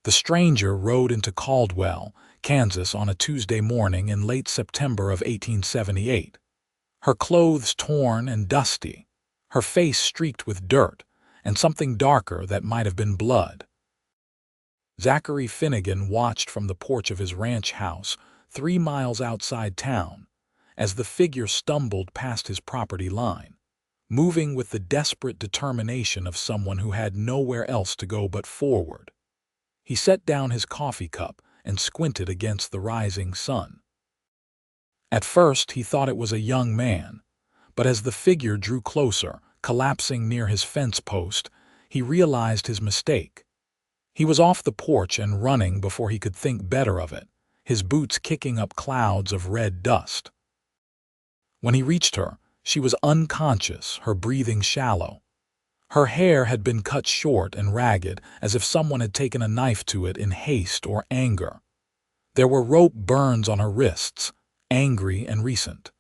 The stranger rode into Caldwell, Kansas on a Tuesday morning in late September of 1878. Her clothes torn and dusty, her face streaked with dirt and something darker that might have been blood. Zachary Finnegan watched from the porch of his ranch house 3 miles outside town as the figure stumbled past his property line, moving with the desperate determination of someone who had nowhere else to go but forward. He set down his coffee cup and squinted against the rising sun. At first he thought it was a young man, but as the figure drew closer, collapsing near his fence post, he realized his mistake. He was off the porch and running before he could think better of it, his boots kicking up clouds of red dust. When he reached her, she was unconscious, her breathing shallow. Her hair had been cut short and ragged, as if someone had taken a knife to it in haste or anger. There were rope burns on her wrists, angry and recent.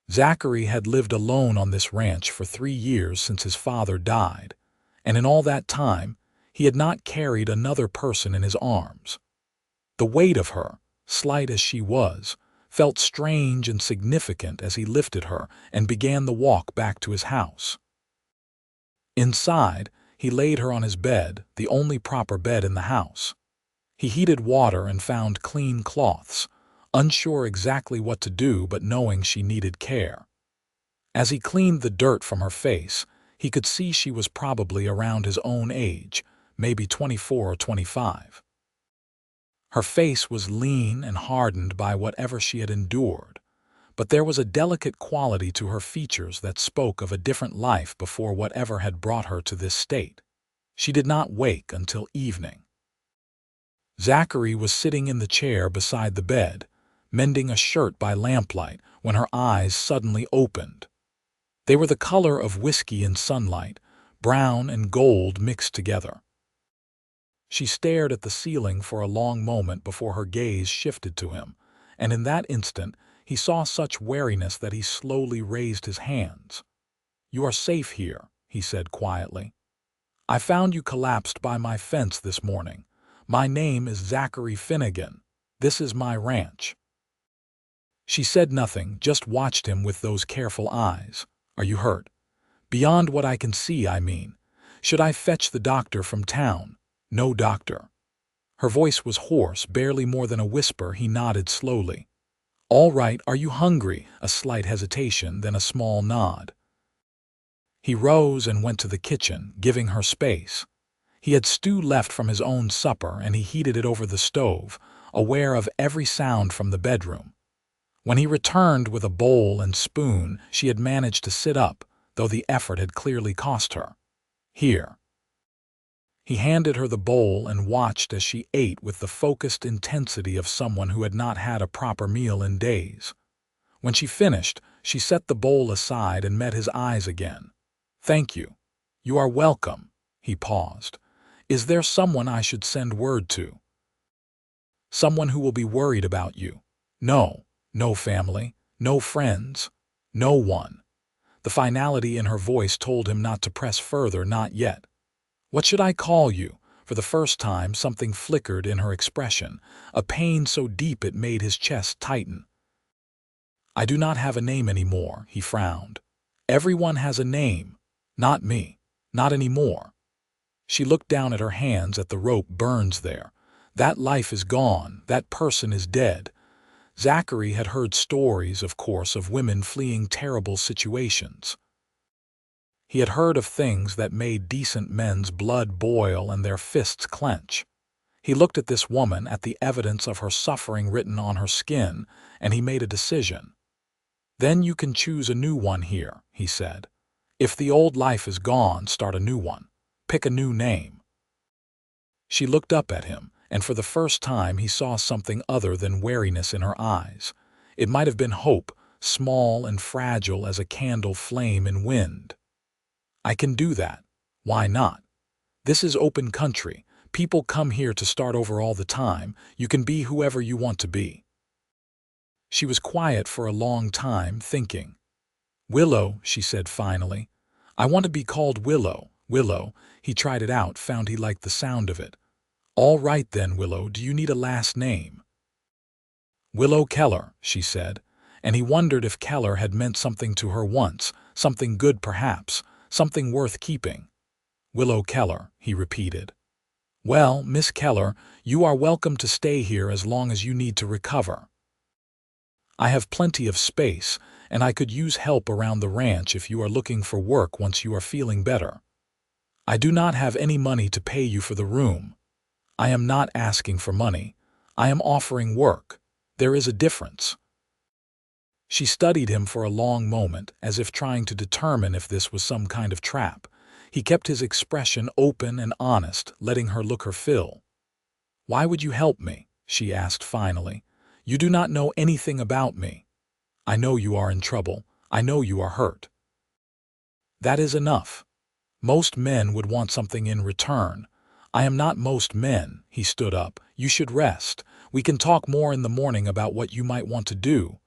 Zachary had lived alone on this ranch for 3 years since his father died, and in all that time, he had not carried another person in his arms. The weight of her, slight as she was, felt strange and significant as he lifted her and began the walk back to his house. Inside, he laid her on his bed, the only proper bed in the house. He heated water and found clean cloths, unsure exactly what to do but knowing she needed care. As he cleaned the dirt from her face, he could see she was probably around his own age, maybe 24 or 25. Her face was lean and hardened by whatever she had endured, but there was a delicate quality to her features that spoke of a different life before whatever had brought her to this state. She did not wake until evening. Zachary was sitting in the chair beside the bed, mending a shirt by lamplight, when her eyes suddenly opened. They were the color of whiskey in sunlight, brown and gold mixed together. She stared at the ceiling for a long moment before her gaze shifted to him, and in that instant he saw such wariness that he slowly raised his hands. "You are safe here," he said quietly. "I found you collapsed by my fence this morning. My name is Zachary Finnegan. This is my ranch." She said nothing, just watched him with those careful eyes. "Are you hurt?" "Beyond what I can see, I mean. Should I fetch the doctor from town?" "No doctor." Her voice was hoarse, barely more than a whisper. He nodded slowly. "All right, are you hungry?" A slight hesitation, then a small nod. He rose and went to the kitchen, giving her space. He had stew left from his own supper, and he heated it over the stove, aware of every sound from the bedroom. When he returned with a bowl and spoon, she had managed to sit up, though the effort had clearly cost her. "Here." He handed her the bowl and watched as she ate with the focused intensity of someone who had not had a proper meal in days. When she finished, she set the bowl aside and met his eyes again. "Thank you." "You are welcome." He paused. "Is there someone I should send word to?" "Someone who will be worried about you." "No. No family. No friends. No one." The finality in her voice told him not to press further, not yet. "What should I call you?" For the first time, something flickered in her expression, a pain so deep it made his chest tighten. "I do not have a name anymore," he frowned. "Everyone has a name. Not me. Not anymore." She looked down at her hands, at the rope burns there. That life is gone. That person is dead. Zachary had heard stories, of course, of women fleeing terrible situations. He had heard of things that made decent men's blood boil and their fists clench. He looked at this woman, at the evidence of her suffering written on her skin, and he made a decision. "Then you can choose a new one here," he said. "If the old life is gone, start a new one. Pick a new name." She looked up at him, and for the first time he saw something other than wariness in her eyes. It might have been hope, small and fragile as a candle flame in wind. "I can do that. Why not? This is open country. People come here to start over all the time. You can be whoever you want to be." She was quiet for a long time, thinking. "Willow," she said finally. "I want to be called Willow." Willow. He tried it out, found he liked the sound of it. All right then, Willow, do you need a last name? Willow Keller, she said, and he wondered if Keller had meant something to her once, something good perhaps, something worth keeping. Willow Keller, he repeated. Well, Miss Keller, you are welcome to stay here as long as you need to recover. I have plenty of space, and I could use help around the ranch if you are looking for work once you are feeling better. I do not have any money to pay you for the room. I am not asking for money. I am offering work. There is a difference. She studied him for a long moment, as if trying to determine if this was some kind of trap. He kept his expression open and honest, letting her look her fill. Why would you help me? She asked finally. You do not know anything about me. I know you are in trouble. I know you are hurt. That is enough. Most men would want something in return. I am not most men. He stood up. You should rest. We can talk more in the morning about what you might want to do.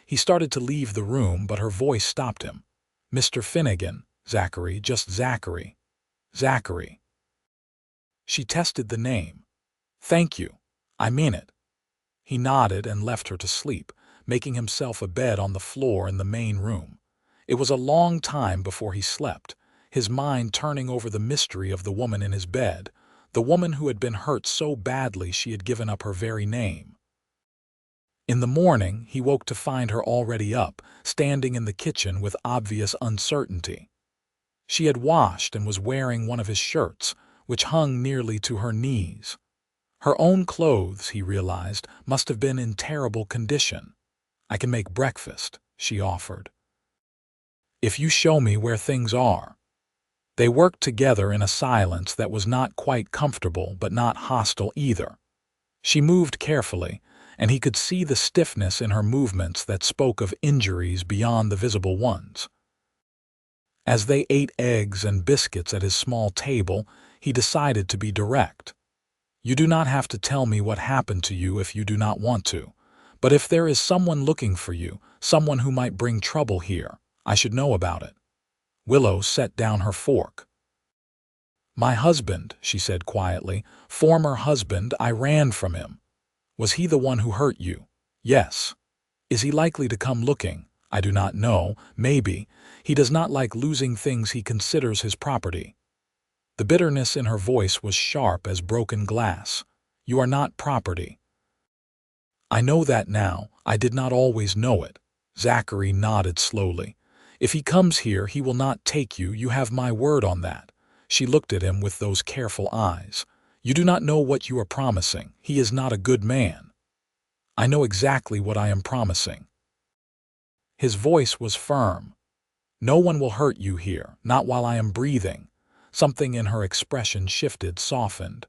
He started to leave the room, but her voice stopped him. Mr. Finnegan, Zachary, just Zachary. Zachary. She tested the name. Thank you. I mean it. He nodded and left her to sleep, making himself a bed on the floor in the main room. It was a long time before he slept, his mind turning over the mystery of the woman in his bed, the woman who had been hurt so badly she had given up her very name. In the morning, he woke to find her already up, standing in the kitchen with obvious uncertainty. She had washed and was wearing one of his shirts, which hung nearly to her knees. Her own clothes, he realized, must have been in terrible condition. I can make breakfast, she offered. If you show me where things are. They worked together in a silence that was not quite comfortable but not hostile either. She moved carefully, and he could see the stiffness in her movements that spoke of injuries beyond the visible ones. As they ate eggs and biscuits at his small table, he decided to be direct. You do not have to tell me what happened to you if you do not want to, but if there is someone looking for you, someone who might bring trouble here, I should know about it. Willow set down her fork. My husband, she said quietly, former husband, I ran from him. Was he the one who hurt you? Yes. Is he likely to come looking? I do not know. Maybe. He does not like losing things he considers his property. The bitterness in her voice was sharp as broken glass. You are not property. I know that now. I did not always know it. Zachary nodded slowly. If he comes here, he will not take you. You have my word on that. She looked at him with those careful eyes. You do not know what you are promising. He is not a good man. I know exactly what I am promising. His voice was firm. No one will hurt you here, not while I am breathing. Something in her expression shifted, softened.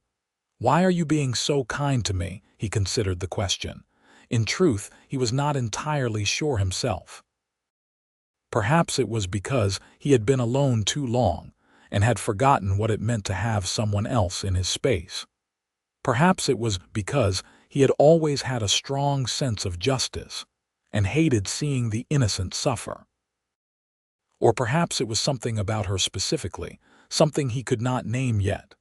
Why are you being so kind to me? He considered the question. In truth, he was not entirely sure himself. Perhaps it was because he had been alone too long and had forgotten what it meant to have someone else in his space. Perhaps it was because he had always had a strong sense of justice and hated seeing the innocent suffer. Or perhaps it was something about her specifically, something he could not name yet.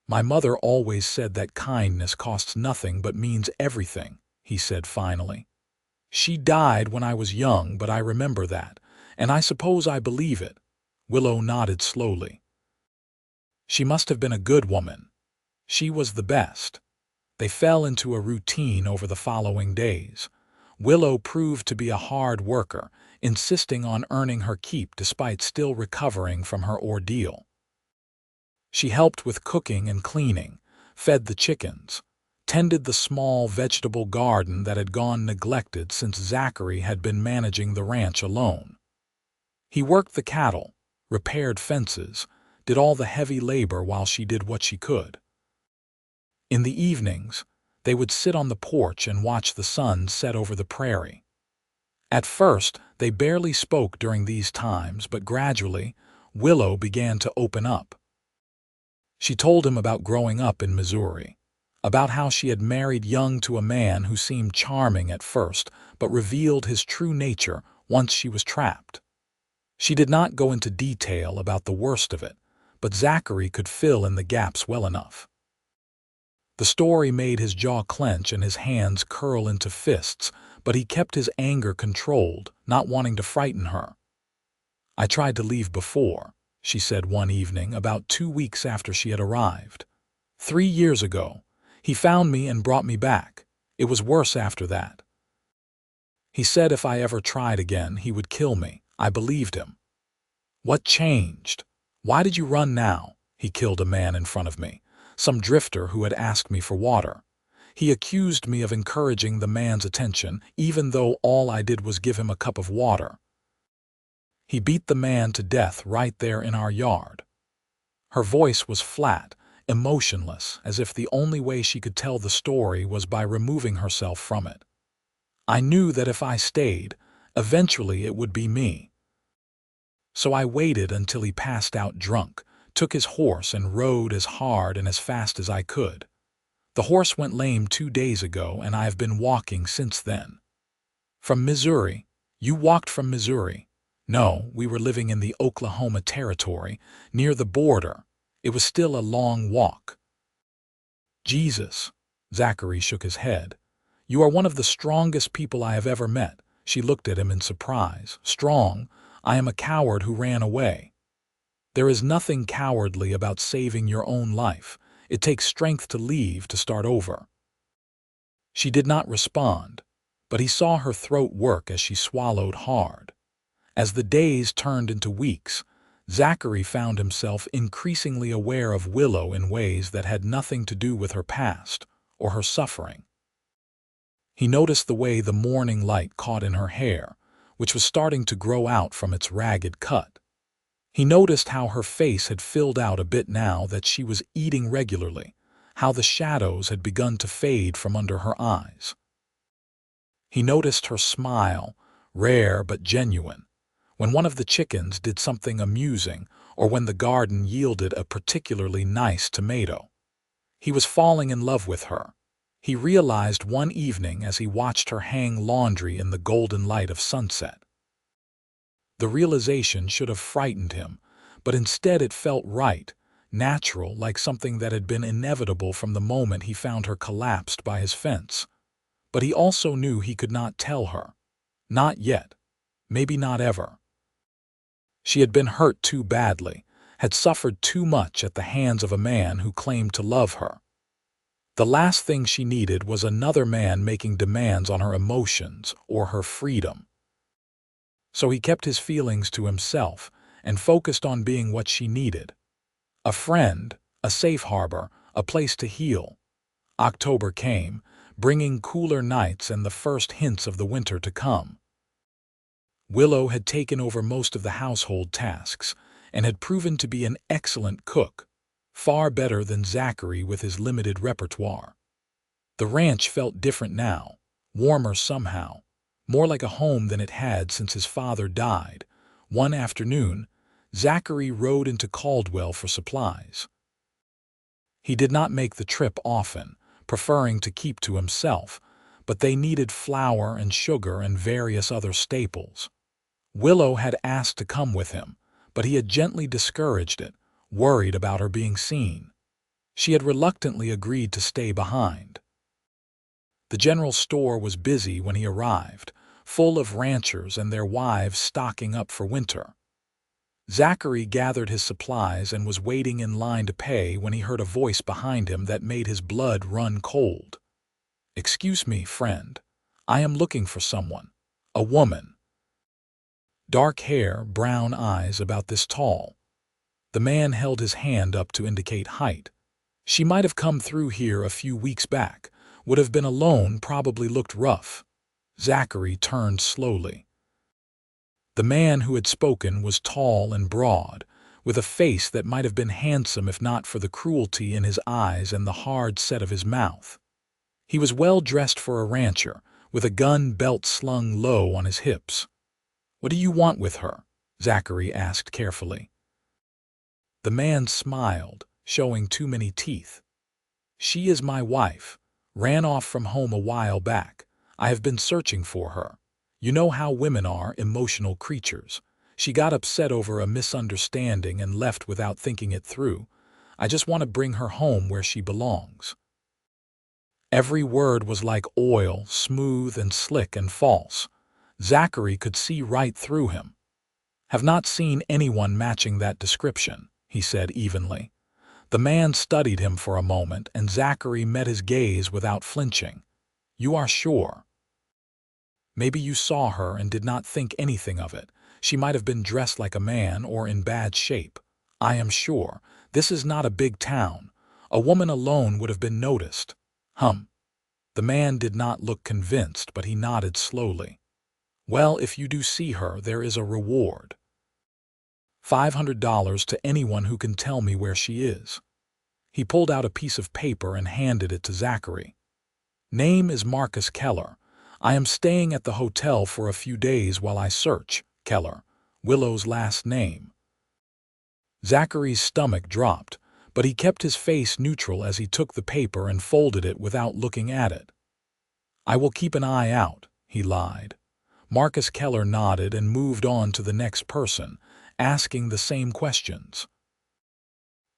My mother always said that kindness costs nothing but means everything, he said finally. She died when I was young, but I remember that, and I suppose I believe it. Willow nodded slowly. She must have been a good woman. She was the best. They fell into a routine over the following days. Willow proved to be a hard worker, insisting on earning her keep despite still recovering from her ordeal. She helped with cooking and cleaning, fed the chickens, tended the small vegetable garden that had gone neglected since Zachary had been managing the ranch alone. He worked the cattle, repaired fences, did all the heavy labor while she did what she could. In the evenings, they would sit on the porch and watch the sun set over the prairie. At first, they barely spoke during these times, but gradually, Willow began to open up. She told him about growing up in Missouri, about how she had married young to a man who seemed charming at first, but revealed his true nature once she was trapped. She did not go into detail about the worst of it, but Zachary could fill in the gaps well enough. The story made his jaw clench and his hands curl into fists, but he kept his anger controlled, not wanting to frighten her. "I tried to leave before," she said one evening about 2 weeks after she had arrived. "3 years ago. He found me and brought me back. It was worse after that. He said if I ever tried again, he would kill me. I believed him." "What changed? Why did you run now?" "He killed a man in front of me, some drifter who had asked me for water. He accused me of encouraging the man's attention, even though all I did was give him a cup of water. He beat the man to death right there in our yard." Her voice was flat, emotionless, as if the only way she could tell the story was by removing herself from it. "I knew that if I stayed, eventually it would be me. So I waited until he passed out drunk, took his horse and rode as hard and as fast as I could. The horse went lame 2 days ago, and I have been walking since then." "From Missouri? You walked from Missouri?" "No, we were living in the Oklahoma Territory, near the border. It was still a long walk." "Jesus." Zachary shook his head. "You are one of the strongest people I have ever met." She looked at him in surprise. "Strong? I am a coward who ran away." "There is nothing cowardly about saving your own life. It takes strength to leave to start over." She did not respond, but he saw her throat work as she swallowed hard. As the days turned into weeks, Zachary found himself increasingly aware of Willow in ways that had nothing to do with her past or her suffering. He noticed the way the morning light caught in her hair, which was starting to grow out from its ragged cut. He noticed how her face had filled out a bit now that she was eating regularly, how the shadows had begun to fade from under her eyes. He noticed her smile, rare but genuine, when one of the chickens did something amusing or when the garden yielded a particularly nice tomato. He was falling in love with her. He realized one evening as he watched her hang laundry in the golden light of sunset. The realization should have frightened him, but instead it felt right, natural, like something that had been inevitable from the moment he found her collapsed by his fence. But he also knew he could not tell her. Not yet. Maybe not ever. She had been hurt too badly, had suffered too much at the hands of a man who claimed to love her. The last thing she needed was another man making demands on her emotions or her freedom. So he kept his feelings to himself and focused on being what she needed. A friend, a safe harbor, a place to heal. October came, bringing cooler nights and the first hints of the winter to come. Willow had taken over most of the household tasks and had proven to be an excellent cook, far better than Zachary with his limited repertoire. The ranch felt different now, warmer somehow, more like a home than it had since his father died. One afternoon, Zachary rode into Caldwell for supplies. He did not make the trip often, preferring to keep to himself, but they needed flour and sugar and various other staples. Willow had asked to come with him, but he had gently discouraged it, worried about her being seen. She had reluctantly agreed to stay behind. The general store was busy when he arrived, full of ranchers and their wives stocking up for winter. Zachary gathered his supplies and was waiting in line to pay when he heard a voice behind him that made his blood run cold. "Excuse me, friend. I am looking for someone. A woman." Dark hair, brown eyes, about this tall. The man held his hand up to indicate height. "She might have come through here a few weeks back, would have been alone, probably looked rough." Zachary turned slowly. The man who had spoken was tall and broad, with a face that might have been handsome if not for the cruelty in his eyes and the hard set of his mouth. He was well dressed for a rancher, with a gun belt slung low on his hips. "What do you want with her?" Zachary asked carefully. The man smiled, showing too many teeth. "She is my wife. Ran off from home a while back. I have been searching for her. You know how women are, emotional creatures. She got upset over a misunderstanding and left without thinking it through. I just want to bring her home where she belongs." Every word was like oil, smooth and slick and false. Zachary could see right through him. "Have not seen anyone matching that description," he said evenly. The man studied him for a moment, and Zachary met his gaze without flinching. "You are sure? Maybe you saw her and did not think anything of it. She might have been dressed like a man or in bad shape. I am sure. This is not a big town. A woman alone would have been noticed." "Hum." The man did not look convinced, but he nodded slowly. "Well, if you do see her, there is a reward. $500 to anyone who can tell me where she is." He pulled out a piece of paper and handed it to Zachary. "Name is Marcus Keller. I am staying at the hotel for a few days while I search. Keller, Willow's last name." Zachary's stomach dropped, but he kept his face neutral as he took the paper and folded it without looking at it. "I will keep an eye out," he lied. Marcus Keller nodded and moved on to the next person, asking the same questions.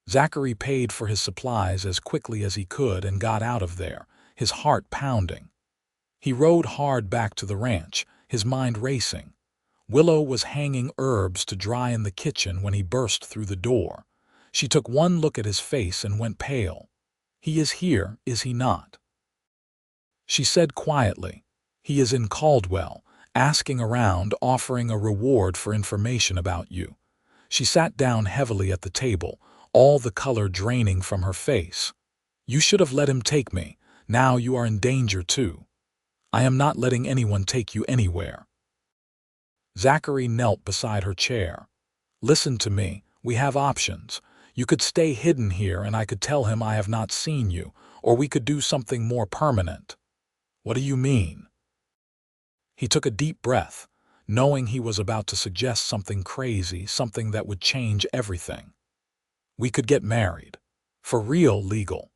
Zachary paid for his supplies as quickly as he could and got out of there, his heart pounding. He rode hard back to the ranch, his mind racing. Willow was hanging herbs to dry in the kitchen when he burst through the door. She took one look at his face and went pale. "He is here, is he not?" She said quietly. "He is in Caldwell, asking around, offering a reward for information about you." She sat down heavily at the table, all the color draining from her face. "You should have let him take me. Now you are in danger too." "I am not letting anyone take you anywhere." Zachary knelt beside her chair. "Listen to me. We have options. You could stay hidden here and I could tell him I have not seen you, or we could do something more permanent." "What do you mean?" He took a deep breath, knowing he was about to suggest something crazy, something that would change everything. "We could get married. For real, legal.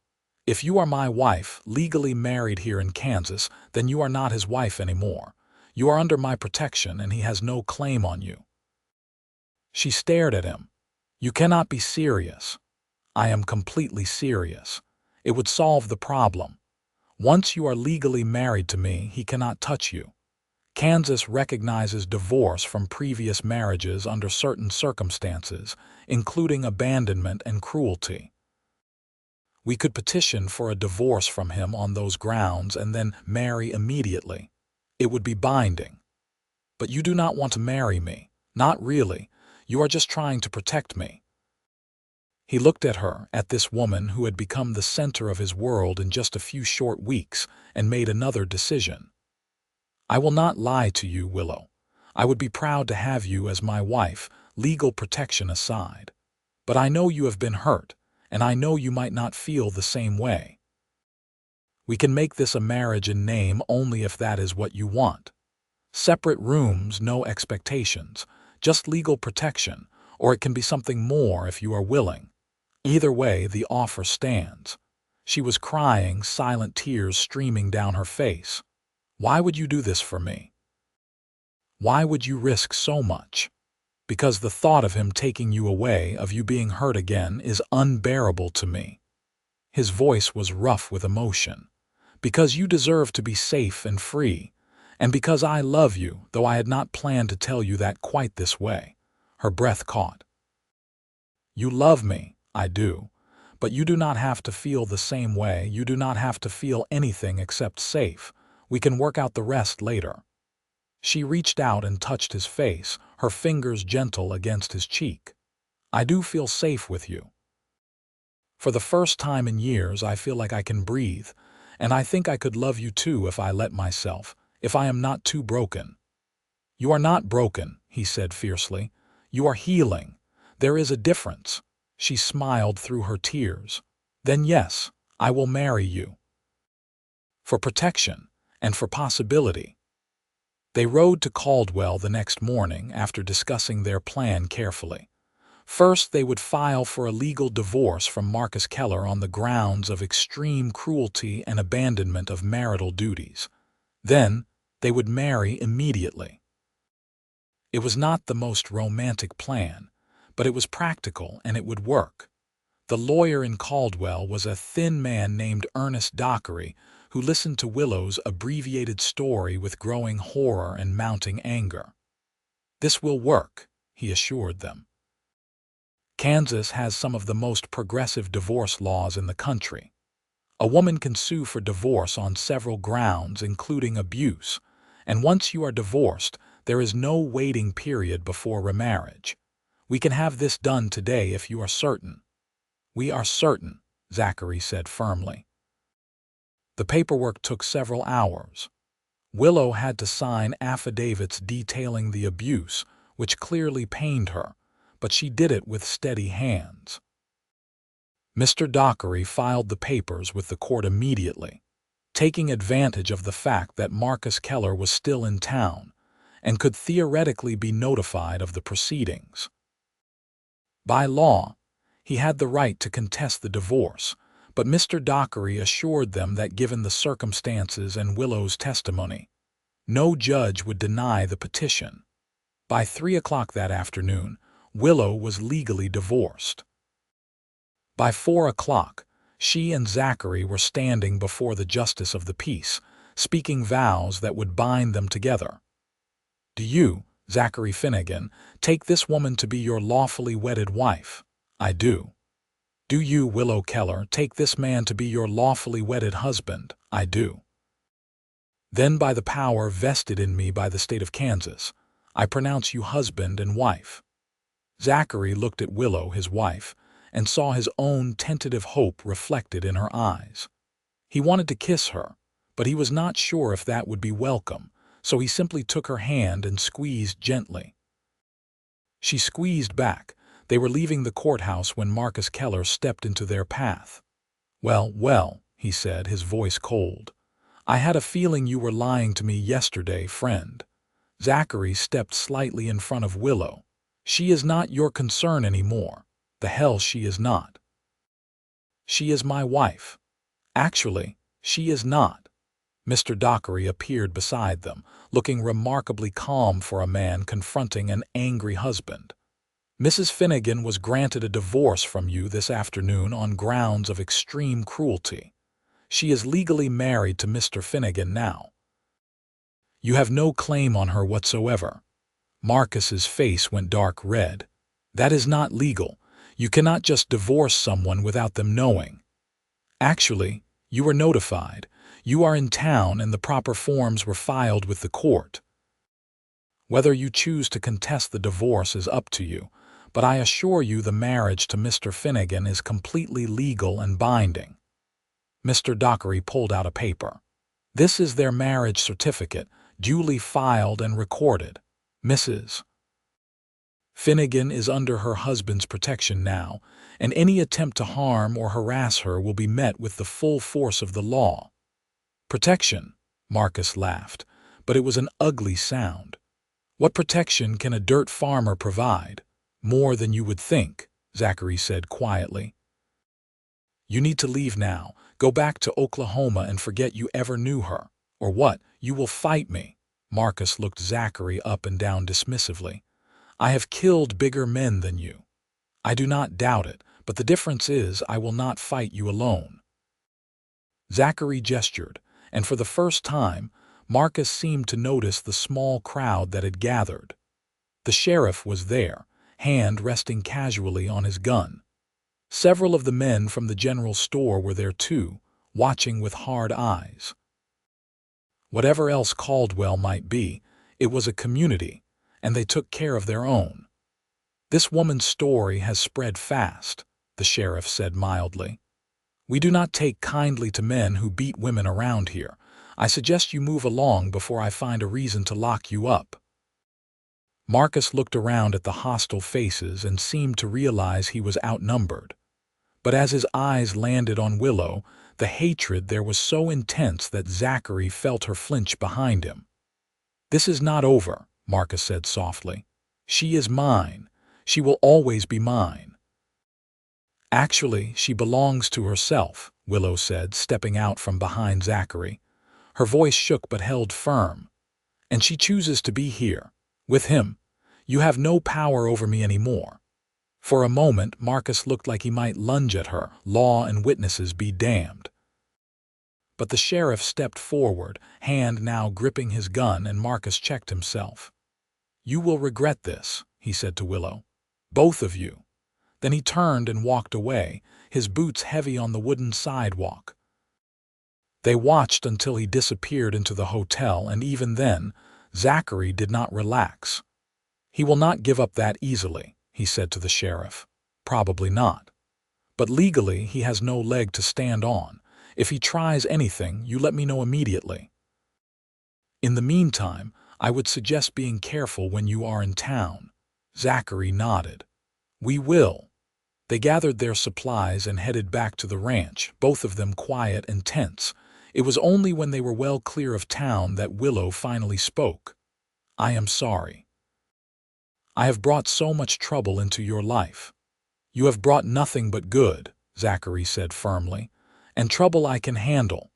If you are my wife, legally married here in Kansas, then you are not his wife anymore. You are under my protection and he has no claim on you." She stared at him. "You cannot be serious." "I am completely serious. It would solve the problem. Once you are legally married to me, he cannot touch you. Kansas recognizes divorce from previous marriages under certain circumstances, including abandonment and cruelty. We could petition for a divorce from him on those grounds and then marry immediately. It would be binding. But you do not want to marry me. Not really. You are just trying to protect me." He looked at her, at this woman who had become the center of his world in just a few short weeks, and made another decision. "I will not lie to you, Willow. I would be proud to have you as my wife, legal protection aside. But I know you have been hurt, and I know you might not feel the same way. We can make this a marriage in name only if that is what you want. Separate rooms, no expectations, just legal protection, or it can be something more if you are willing. Either way, the offer stands." She was crying, silent tears streaming down her face. "Why would you do this for me? Why would you risk so much?" "Because the thought of him taking you away, of you being hurt again, is unbearable to me." His voice was rough with emotion. "Because you deserve to be safe and free, and because I love you, though I had not planned to tell you that quite this way." Her breath caught. "You love me, I do, but you do not have to feel the same way. You do not have to feel anything except safe. We can work out the rest later." She reached out and touched his face, her fingers gentle against his cheek. "I do feel safe with you. For the first time in years, I feel like I can breathe, and I think I could love you too if I let myself, if I am not too broken." "You are not broken," he said fiercely. "You are healing. There is a difference." She smiled through her tears. "Then yes, I will marry you. For protection, and for possibility." They rode to Caldwell the next morning after discussing their plan carefully. First, they would file for a legal divorce from Marcus Keller on the grounds of extreme cruelty and abandonment of marital duties. Then, they would marry immediately. It was not the most romantic plan, but it was practical and it would work. The lawyer in Caldwell was a thin man named Ernest Zachary, who listened to Willow's abbreviated story with growing horror and mounting anger. "This will work," he assured them. "Kansas has some of the most progressive divorce laws in the country. A woman can sue for divorce on several grounds, including abuse, and once you are divorced, there is no waiting period before remarriage. We can have this done today if you are certain." "We are certain," Zachary said firmly. The paperwork took several hours. Willow had to sign affidavits detailing the abuse, which clearly pained her, but she did it with steady hands. Mr. Zachary filed the papers with the court immediately, taking advantage of the fact that Marcus Keller was still in town and could theoretically be notified of the proceedings. By law, he had the right to contest the divorce, but Mr. Zachary assured them that given the circumstances and Willow's testimony, no judge would deny the petition. By 3 o'clock that afternoon, Willow was legally divorced. By 4 o'clock, she and Zachary were standing before the justice of the peace, speaking vows that would bind them together. "Do you, Zachary Finnegan, take this woman to be your lawfully wedded wife?" "I do." "Do you, Willow Keller, take this man to be your lawfully wedded husband?" "I do." "Then by the power vested in me by the state of Kansas, I pronounce you husband and wife." Zachary looked at Willow, his wife, and saw his own tentative hope reflected in her eyes. He wanted to kiss her, but he was not sure if that would be welcome, so he simply took her hand and squeezed gently. She squeezed back. They were leaving the courthouse when Marcus Keller stepped into their path. "Well, well," he said, his voice cold. "I had a feeling you were lying to me yesterday, friend." Zachary stepped slightly in front of Willow. "She is not your concern anymore. The hell she is not." "She is my wife." "Actually, she is not." Mr. Zachary appeared beside them, looking remarkably calm for a man confronting an angry husband. "Mrs. Finnegan was granted a divorce from you this afternoon on grounds of extreme cruelty. She is legally married to Mr. Finnegan now. You have no claim on her whatsoever." Marcus's face went dark red. "That is not legal. You cannot just divorce someone without them knowing." "Actually, you were notified. You are in town and the proper forms were filed with the court. Whether you choose to contest the divorce is up to you, but I assure you the marriage to Mr. Finnegan is completely legal and binding." Mr. Zachary pulled out a paper. "This is their marriage certificate, duly filed and recorded. Mrs. Finnegan is under her husband's protection now, and any attempt to harm or harass her will be met with the full force of the law." "Protection," Marcus laughed, but it was an ugly sound. "What protection can a dirt farmer provide?" "More than you would think," Zachary said quietly. "You need to leave now. Go back to Oklahoma and forget you ever knew her. Or what? You will fight me." Marcus looked Zachary up and down dismissively. "I have killed bigger men than you." "I do not doubt it, but the difference is I will not fight you alone." Zachary gestured, and for the first time, Marcus seemed to notice the small crowd that had gathered. The sheriff was there, hand resting casually on his gun. Several of the men from the general store were there too, watching with hard eyes. Whatever else Caldwell might be, it was a community, and they took care of their own. "This woman's story has spread fast," the sheriff said mildly. "We do not take kindly to men who beat women around here. I suggest you move along before I find a reason to lock you up." Marcus looked around at the hostile faces and seemed to realize he was outnumbered. But as his eyes landed on Willow, the hatred there was so intense that Zachary felt her flinch behind him. "This is not over," Marcus said softly. "She is mine. She will always be mine." "Actually, she belongs to herself," Willow said, stepping out from behind Zachary. Her voice shook but held firm. "And she chooses to be here, with him. You have no power over me anymore." For a moment, Marcus looked like he might lunge at her, law and witnesses be damned. But the sheriff stepped forward, hand now gripping his gun, and Marcus checked himself. "You will regret this," he said to Willow. "Both of you." Then he turned and walked away, his boots heavy on the wooden sidewalk. They watched until he disappeared into the hotel, and even then, Zachary did not relax. "He will not give up that easily," he said to the sheriff. "Probably not. But legally, he has no leg to stand on. If he tries anything, you let me know immediately. In the meantime, I would suggest being careful when you are in town." Zachary nodded. "We will." They gathered their supplies and headed back to the ranch, both of them quiet and tense. It was only when they were well clear of town that Willow finally spoke. "I am sorry. I have brought so much trouble into your life." "You have brought nothing but good," Zachary said firmly, "and trouble I can handle."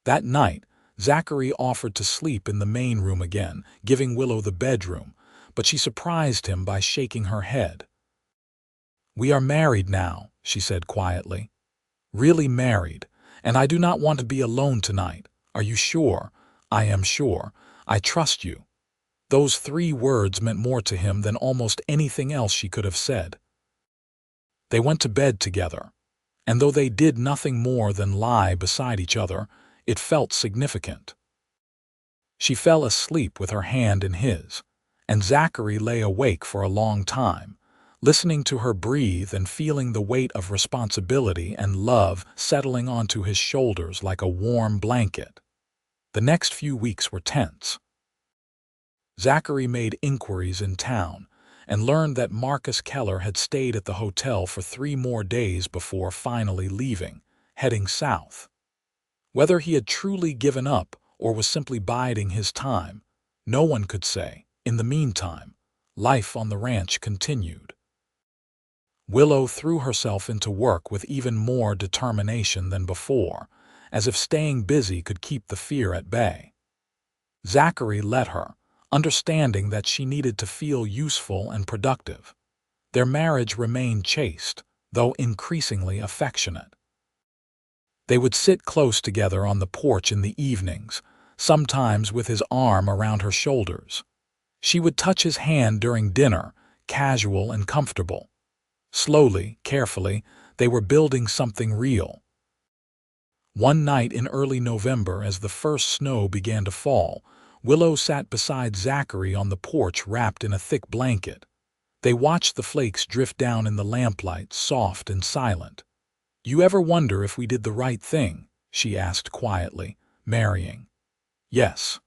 That night, Zachary offered to sleep in the main room again, giving Willow the bedroom, but she surprised him by shaking her head. "We are married now," she said quietly. "Really married, and I do not want to be alone tonight. Are you sure?" "I am sure. I trust you." Those 3 words meant more to him than almost anything else she could have said. They went to bed together, and though they did nothing more than lie beside each other, it felt significant. She fell asleep with her hand in his, and Zachary lay awake for a long time, listening to her breathe and feeling the weight of responsibility and love settling onto his shoulders like a warm blanket. The next few weeks were tense. Zachary made inquiries in town and learned that Marcus Keller had stayed at the hotel for 3 more days before finally leaving, heading south. Whether he had truly given up or was simply biding his time, no one could say. In the meantime, life on the ranch continued. Willow threw herself into work with even more determination than before, as if staying busy could keep the fear at bay. Zachary let her, understanding that she needed to feel useful and productive. Their marriage remained chaste, though increasingly affectionate. They would sit close together on the porch in the evenings, sometimes with his arm around her shoulders. She would touch his hand during dinner, casual and comfortable. Slowly, carefully, they were building something real. One night in early November, as the first snow began to fall, Willow sat beside Zachary on the porch wrapped in a thick blanket. They watched the flakes drift down in the lamplight, soft and silent. "You ever wonder if we did the right thing?" she asked quietly. "Marrying?" "Yes."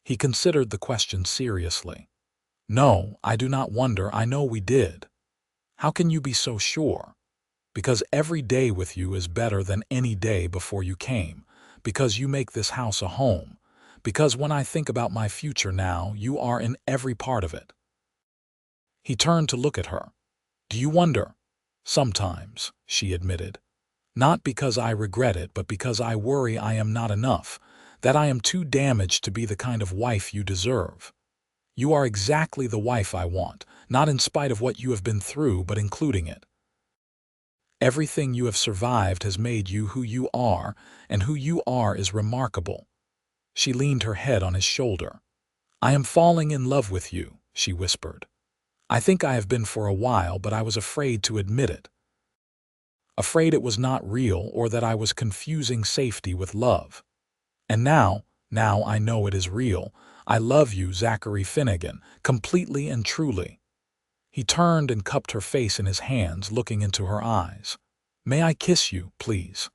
He considered the question seriously. "No, I do not wonder. I know we did." "How can you be so sure?" "Because every day with you is better than any day before you came. Because you make this house a home. Because when I think about my future now, you are in every part of it." He turned to look at her. "Do you wonder?" "Sometimes," she admitted. "Not because I regret it, but because I worry I am not enough, that I am too damaged to be the kind of wife you deserve. You are exactly the wife I want, not in spite of what you have been through, but including it. Everything you have survived has made you who you are, and who you are is remarkable." She leaned her head on his shoulder. "I am falling in love with you," she whispered. "I think I have been for a while, but I was afraid to admit it. Afraid it was not real, or that I was confusing safety with love. And now I know it is real. I love you, Zachary Finnegan, completely and truly." He turned and cupped her face in his hands, looking into her eyes. "May I kiss you, please?"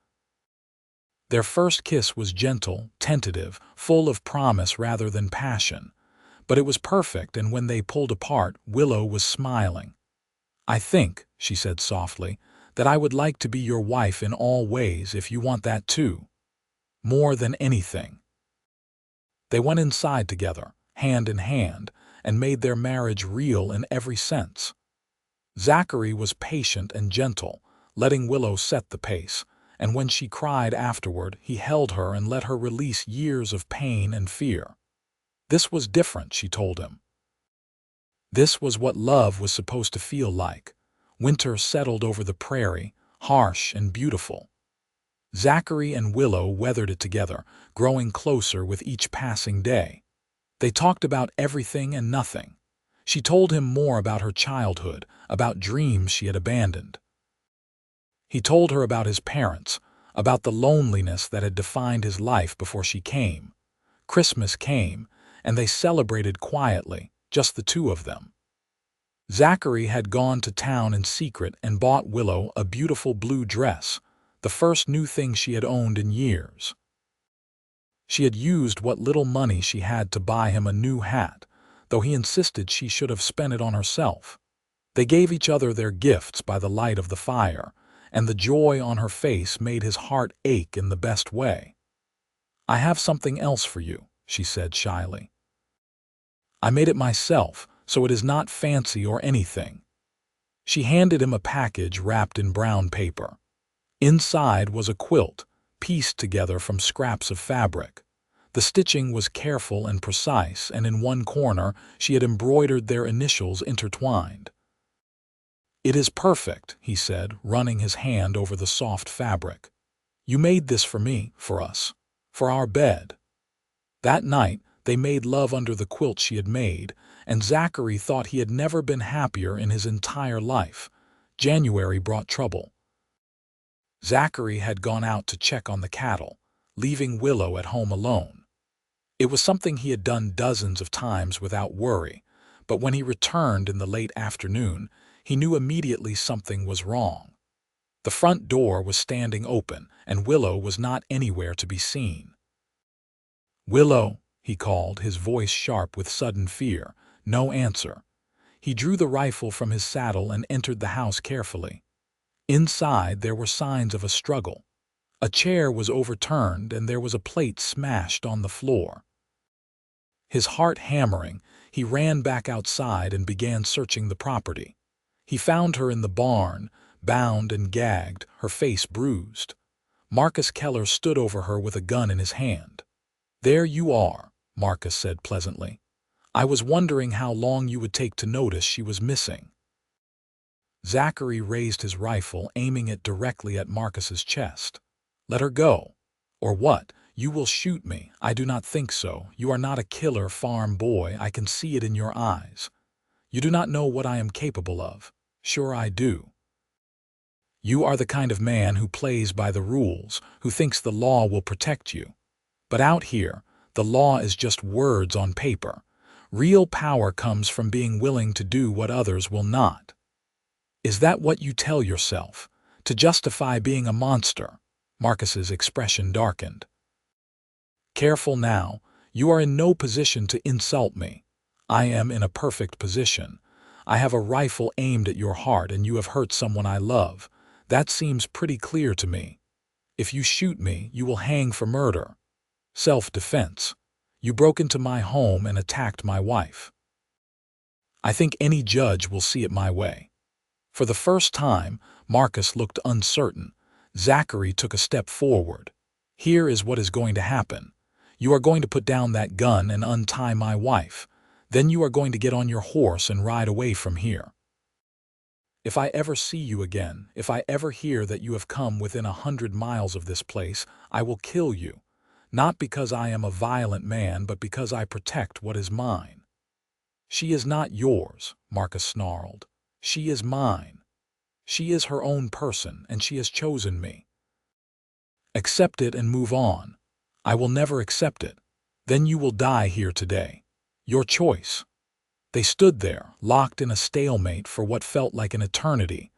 Their first kiss was gentle, tentative, full of promise rather than passion. But it was perfect, and when they pulled apart, Willow was smiling. "I think," she said softly, "that I would like to be your wife in all ways if you want that too. More than anything." They went inside together, hand in hand, and made their marriage real in every sense. Zachary was patient and gentle, letting Willow set the pace, and when she cried afterward, he held her and let her release years of pain and fear. This was different, she told him. This was what love was supposed to feel like. Winter settled over the prairie, harsh and beautiful. Zachary and Willow weathered it together, growing closer with each passing day. They talked about everything and nothing. She told him more about her childhood, about dreams she had abandoned. He told her about his parents, about the loneliness that had defined his life before she came. Christmas came, and they celebrated quietly, just the two of them. Zachary had gone to town in secret and bought Willow a beautiful blue dress, the first new thing she had owned in years. She had used what little money she had to buy him a new hat, though he insisted she should have spent it on herself. They gave each other their gifts by the light of the fire, and the joy on her face made his heart ache in the best way. "I have something else for you," she said shyly. "I made it myself, so it is not fancy or anything." She handed him a package wrapped in brown paper. Inside was a quilt, pieced together from scraps of fabric. The stitching was careful and precise, and in one corner she had embroidered their initials intertwined. "It is perfect," he said, running his hand over the soft fabric. "You made this for me, for us, for our bed." That night they made love under the quilt she had made, and Zachary thought he had never been happier in his entire life. January brought trouble. Zachary had gone out to check on the cattle, leaving Willow at home alone. It was something he had done dozens of times without worry, but when he returned in the late afternoon, he knew immediately something was wrong. The front door was standing open, and Willow was not anywhere to be seen. "Willow," he called, his voice sharp with sudden fear. No answer. He drew the rifle from his saddle and entered the house carefully. Inside there were signs of a struggle. A chair was overturned and there was a plate smashed on the floor. His heart hammering, he ran back outside and began searching the property. He found her in the barn, bound and gagged, her face bruised. Marcus Keller stood over her with a gun in his hand. "There you are," Marcus said pleasantly. "I was wondering how long you would take to notice she was missing." Zachary raised his rifle, aiming it directly at Marcus's chest. "Let her go." "Or what? You will shoot me." "I do not think so. You are not a killer farm boy. I can see it in your eyes. You do not know what I am capable of." "Sure I do. You are the kind of man who plays by the rules, who thinks the law will protect you. But out here, the law is just words on paper. Real power comes from being willing to do what others will not." "Is that what you tell yourself, to justify being a monster?" Marcus's expression darkened. "Careful now. You are in no position to insult me. I am in a perfect position. I have a rifle aimed at your heart and you have hurt someone I love. That seems pretty clear to me. If you shoot me, you will hang for murder. Self-defense. You broke into my home and attacked my wife. I think any judge will see it my way." For the first time, Marcus looked uncertain. Zachary took a step forward. "Here is what is going to happen. You are going to put down that gun and untie my wife. Then you are going to get on your horse and ride away from here. If I ever see you again, if I ever hear that you have come within 100 miles of this place, I will kill you. Not because I am a violent man, but because I protect what is mine." "She is not yours," Marcus snarled. "She is mine. She is her own person, and she has chosen me. Accept it and move on." "I will never accept it. Then you will die here today. Your choice." They stood there, locked in a stalemate for what felt like an eternity.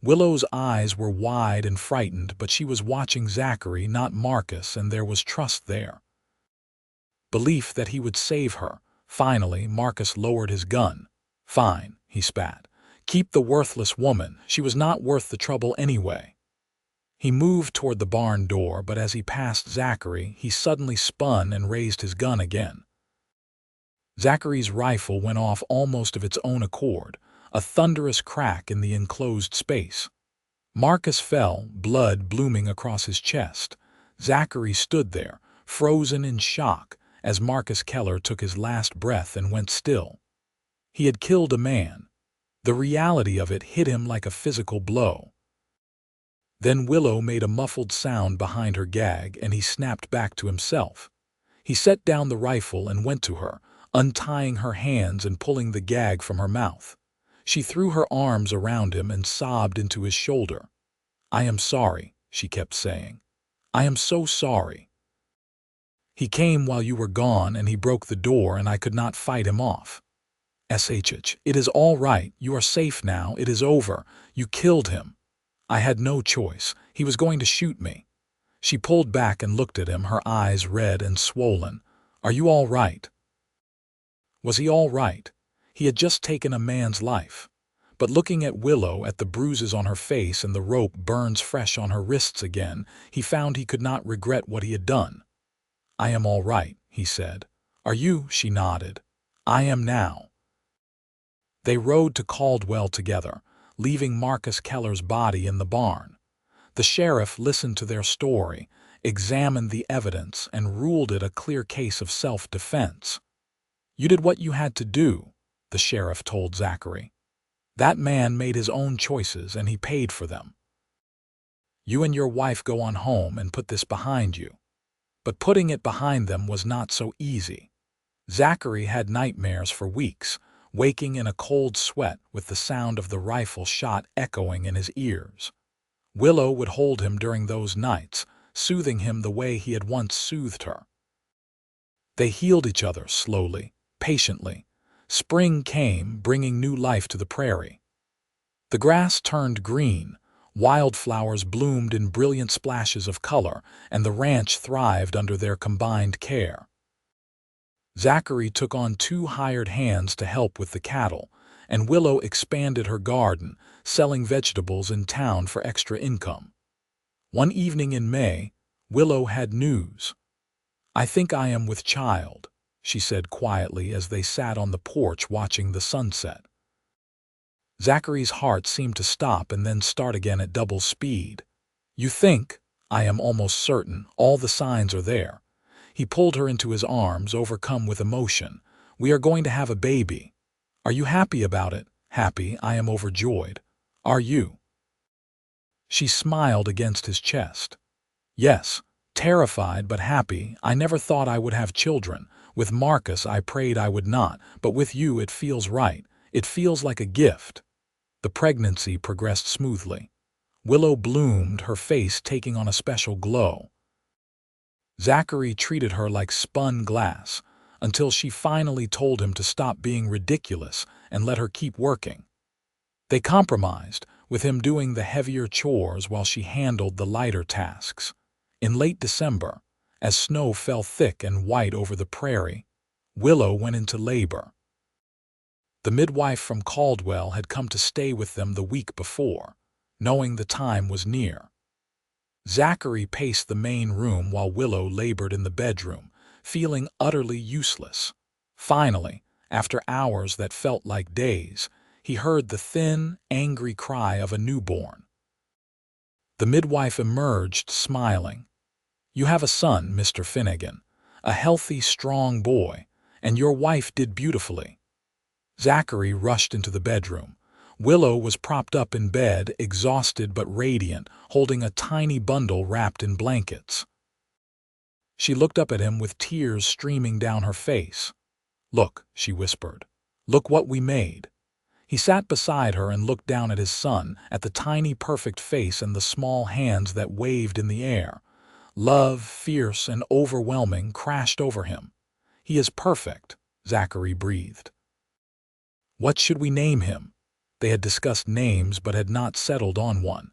Willow's eyes were wide and frightened, but she was watching Zachary, not Marcus, and there was trust there. Belief that he would save her. Finally, Marcus lowered his gun. "Fine," he spat. "Keep the worthless woman. She was not worth the trouble anyway." He moved toward the barn door, but as he passed Zachary, he suddenly spun and raised his gun again. Zachary's rifle went off almost of its own accord, a thunderous crack in the enclosed space. Marcus fell, blood blooming across his chest. Zachary stood there, frozen in shock, as Marcus Keller took his last breath and went still. He had killed a man. The reality of it hit him like a physical blow. Then Willow made a muffled sound behind her gag, and he snapped back to himself. He set down the rifle and went to her, untying her hands and pulling the gag from her mouth. She threw her arms around him and sobbed into his shoulder. "I am sorry," she kept saying. "I am so sorry. He came while you were gone, and he broke the door, and I could not fight him off. Shh, it is all right. You are safe now. It is over. You killed him. I had no choice. He was going to shoot me." She pulled back and looked at him, her eyes red and swollen. "Are you all right?" Was he all right? He had just taken a man's life. But looking at Willow, at the bruises on her face and the rope burns fresh on her wrists again, he found he could not regret what he had done. "I am all right," he said. "Are you?" She nodded. "I am now." They rode to Caldwell together, leaving Marcus Keller's body in the barn. The sheriff listened to their story, examined the evidence, and ruled it a clear case of self-defense. "You did what you had to do," the sheriff told Zachary. "That man made his own choices, and he paid for them. You and your wife go on home and put this behind you." But putting it behind them was not so easy. Zachary had nightmares for weeks, waking in a cold sweat with the sound of the rifle shot echoing in his ears. Willow would hold him during those nights, soothing him the way he had once soothed her. They healed each other slowly, patiently. Spring came, bringing new life to the prairie. The grass turned green, wildflowers bloomed in brilliant splashes of color, and the ranch thrived under their combined care. Zachary took on 2 hired hands to help with the cattle, and Willow expanded her garden, selling vegetables in town for extra income. One evening in May, Willow had news. "I think I am with child," she said quietly as they sat on the porch watching the sunset. Zachary's heart seemed to stop and then start again at double speed. "You think?" "I am almost certain. All the signs are there." He pulled her into his arms, overcome with emotion. "We are going to have a baby. Are you happy about it?" "Happy? I am overjoyed. Are you?" She smiled against his chest. "Yes, terrified but happy. I never thought I would have children. With Marcus I prayed I would not, but with you it feels right. It feels like a gift." The pregnancy progressed smoothly. Willow bloomed, her face taking on a special glow. Zachary treated her like spun glass, until she finally told him to stop being ridiculous and let her keep working. They compromised, with him doing the heavier chores while she handled the lighter tasks. In late December, as snow fell thick and white over the prairie, Willow went into labor. The midwife from Caldwell had come to stay with them the week before, knowing the time was near. Zachary paced the main room while Willow labored in the bedroom, feeling utterly useless. Finally, after hours that felt like days, he heard the thin, angry cry of a newborn. The midwife emerged, smiling. "You have a son, Mr. Finnegan, a healthy, strong boy, and your wife did beautifully." Zachary rushed into the bedroom. Willow was propped up in bed, exhausted but radiant, holding a tiny bundle wrapped in blankets. She looked up at him with tears streaming down her face. "Look," she whispered. "Look what we made." He sat beside her and looked down at his son, at the tiny perfect face and the small hands that waved in the air. Love, fierce and overwhelming, crashed over him. "He is perfect," Zachary breathed. "What should we name him?" They had discussed names but had not settled on one.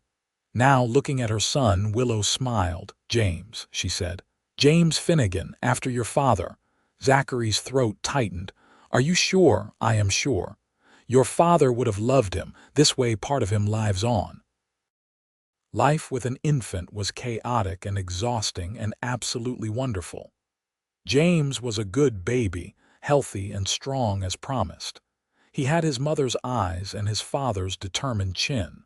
Now, looking at her son, Willow smiled. "James," she said. "James Finnegan, after your father." Zachary's throat tightened. "Are you sure?" "I am sure. Your father would have loved him. This way part of him lives on." Life with an infant was chaotic and exhausting and absolutely wonderful. James was a good baby, healthy and strong as promised. He had his mother's eyes and his father's determined chin.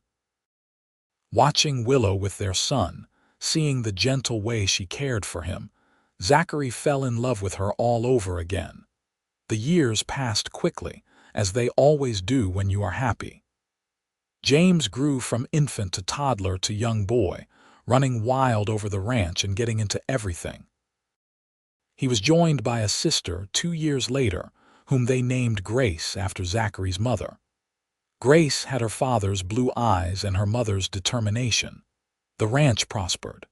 Watching Willow with their son, seeing the gentle way she cared for him, Zachary fell in love with her all over again. The years passed quickly, as they always do when you are happy. James grew from infant to toddler to young boy, running wild over the ranch and getting into everything. He was joined by a sister 2 years later, whom they named Grace after Zachary's mother. Grace had her father's blue eyes and her mother's determination. The ranch prospered.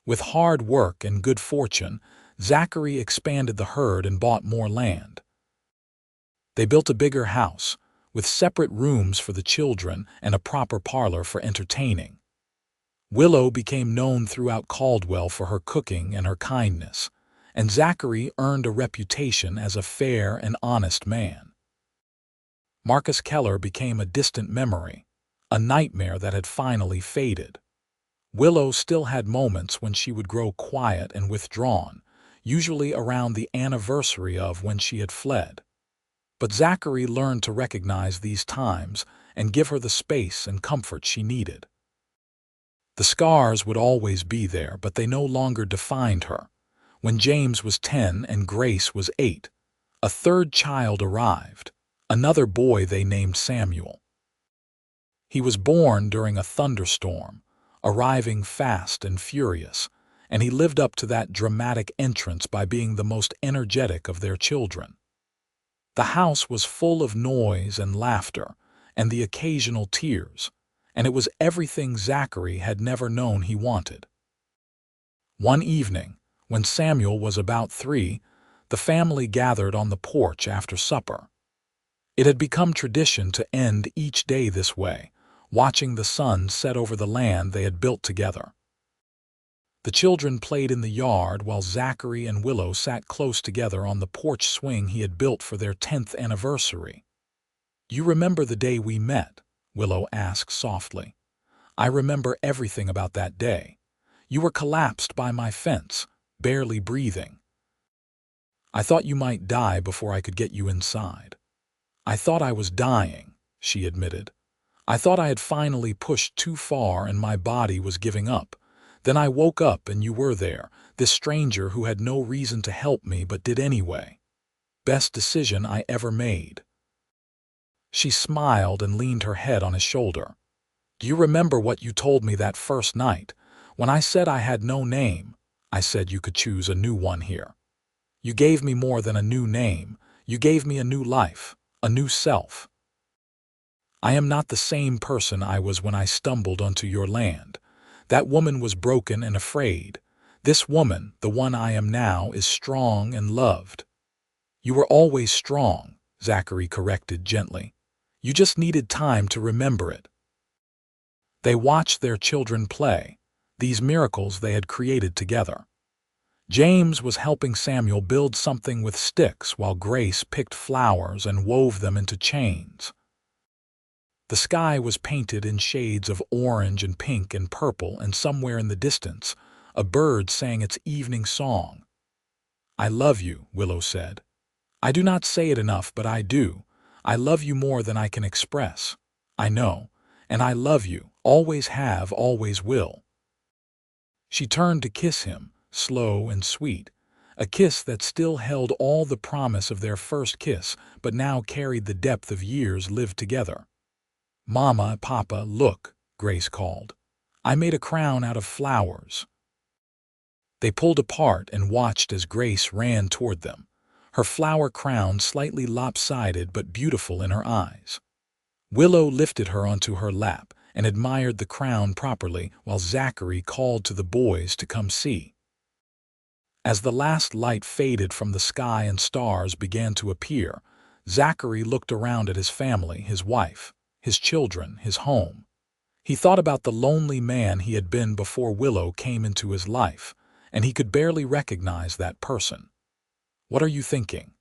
With hard work and good fortune, Zachary expanded the herd and bought more land. They built a bigger house, with separate rooms for the children and a proper parlor for entertaining. Willow became known throughout Caldwell for her cooking and her kindness, and Zachary earned a reputation as a fair and honest man. Marcus Keller became a distant memory, a nightmare that had finally faded. Willow still had moments when she would grow quiet and withdrawn, usually around the anniversary of when she had fled. But Zachary learned to recognize these times and give her the space and comfort she needed. The scars would always be there, but they no longer defined her. When James was 10 and Grace was 8, a third child arrived, another boy they named Samuel. He was born during a thunderstorm, arriving fast and furious, and he lived up to that dramatic entrance by being the most energetic of their children. The house was full of noise and laughter, and the occasional tears, and it was everything Zachary had never known he wanted. One evening, when Samuel was about 3, the family gathered on the porch after supper. It had become tradition to end each day this way, watching the sun set over the land they had built together. The children played in the yard while Zachary and Willow sat close together on the porch swing he had built for their 10th anniversary. "You remember the day we met?" Willow asked softly. "I remember everything about that day. You were collapsed by my fence, barely breathing. I thought you might die before I could get you inside." "I thought I was dying," she admitted. "I thought I had finally pushed too far and my body was giving up. Then I woke up and you were there, this stranger who had no reason to help me but did anyway. Best decision I ever made." She smiled and leaned her head on his shoulder. "Do you remember what you told me that first night? When I said I had no name, I said you could choose a new one here. You gave me more than a new name. You gave me a new life, a new self. I am not the same person I was when I stumbled onto your land. That woman was broken and afraid. This woman, the one I am now, is strong and loved." "You were always strong," Zachary corrected gently. "You just needed time to remember it." They watched their children play, these miracles they had created together. James was helping Samuel build something with sticks while Grace picked flowers and wove them into chains. The sky was painted in shades of orange and pink and purple, and somewhere in the distance, a bird sang its evening song. "I love you," Willow said. "I do not say it enough, but I do. I love you more than I can express. I know, and I love you, always have, always will." She turned to kiss him, slow and sweet, a kiss that still held all the promise of their first kiss, but now carried the depth of years lived together. "Mama, Papa, look," Grace called. "I made a crown out of flowers." They pulled apart and watched as Grace ran toward them, her flower crown slightly lopsided but beautiful in her eyes. Willow lifted her onto her lap and admired the crown properly while Zachary called to the boys to come see. As the last light faded from the sky and stars began to appear, Zachary looked around at his family, his wife, his children, his home. He thought about the lonely man he had been before Willow came into his life, and he could barely recognize that person. "What are you thinking?"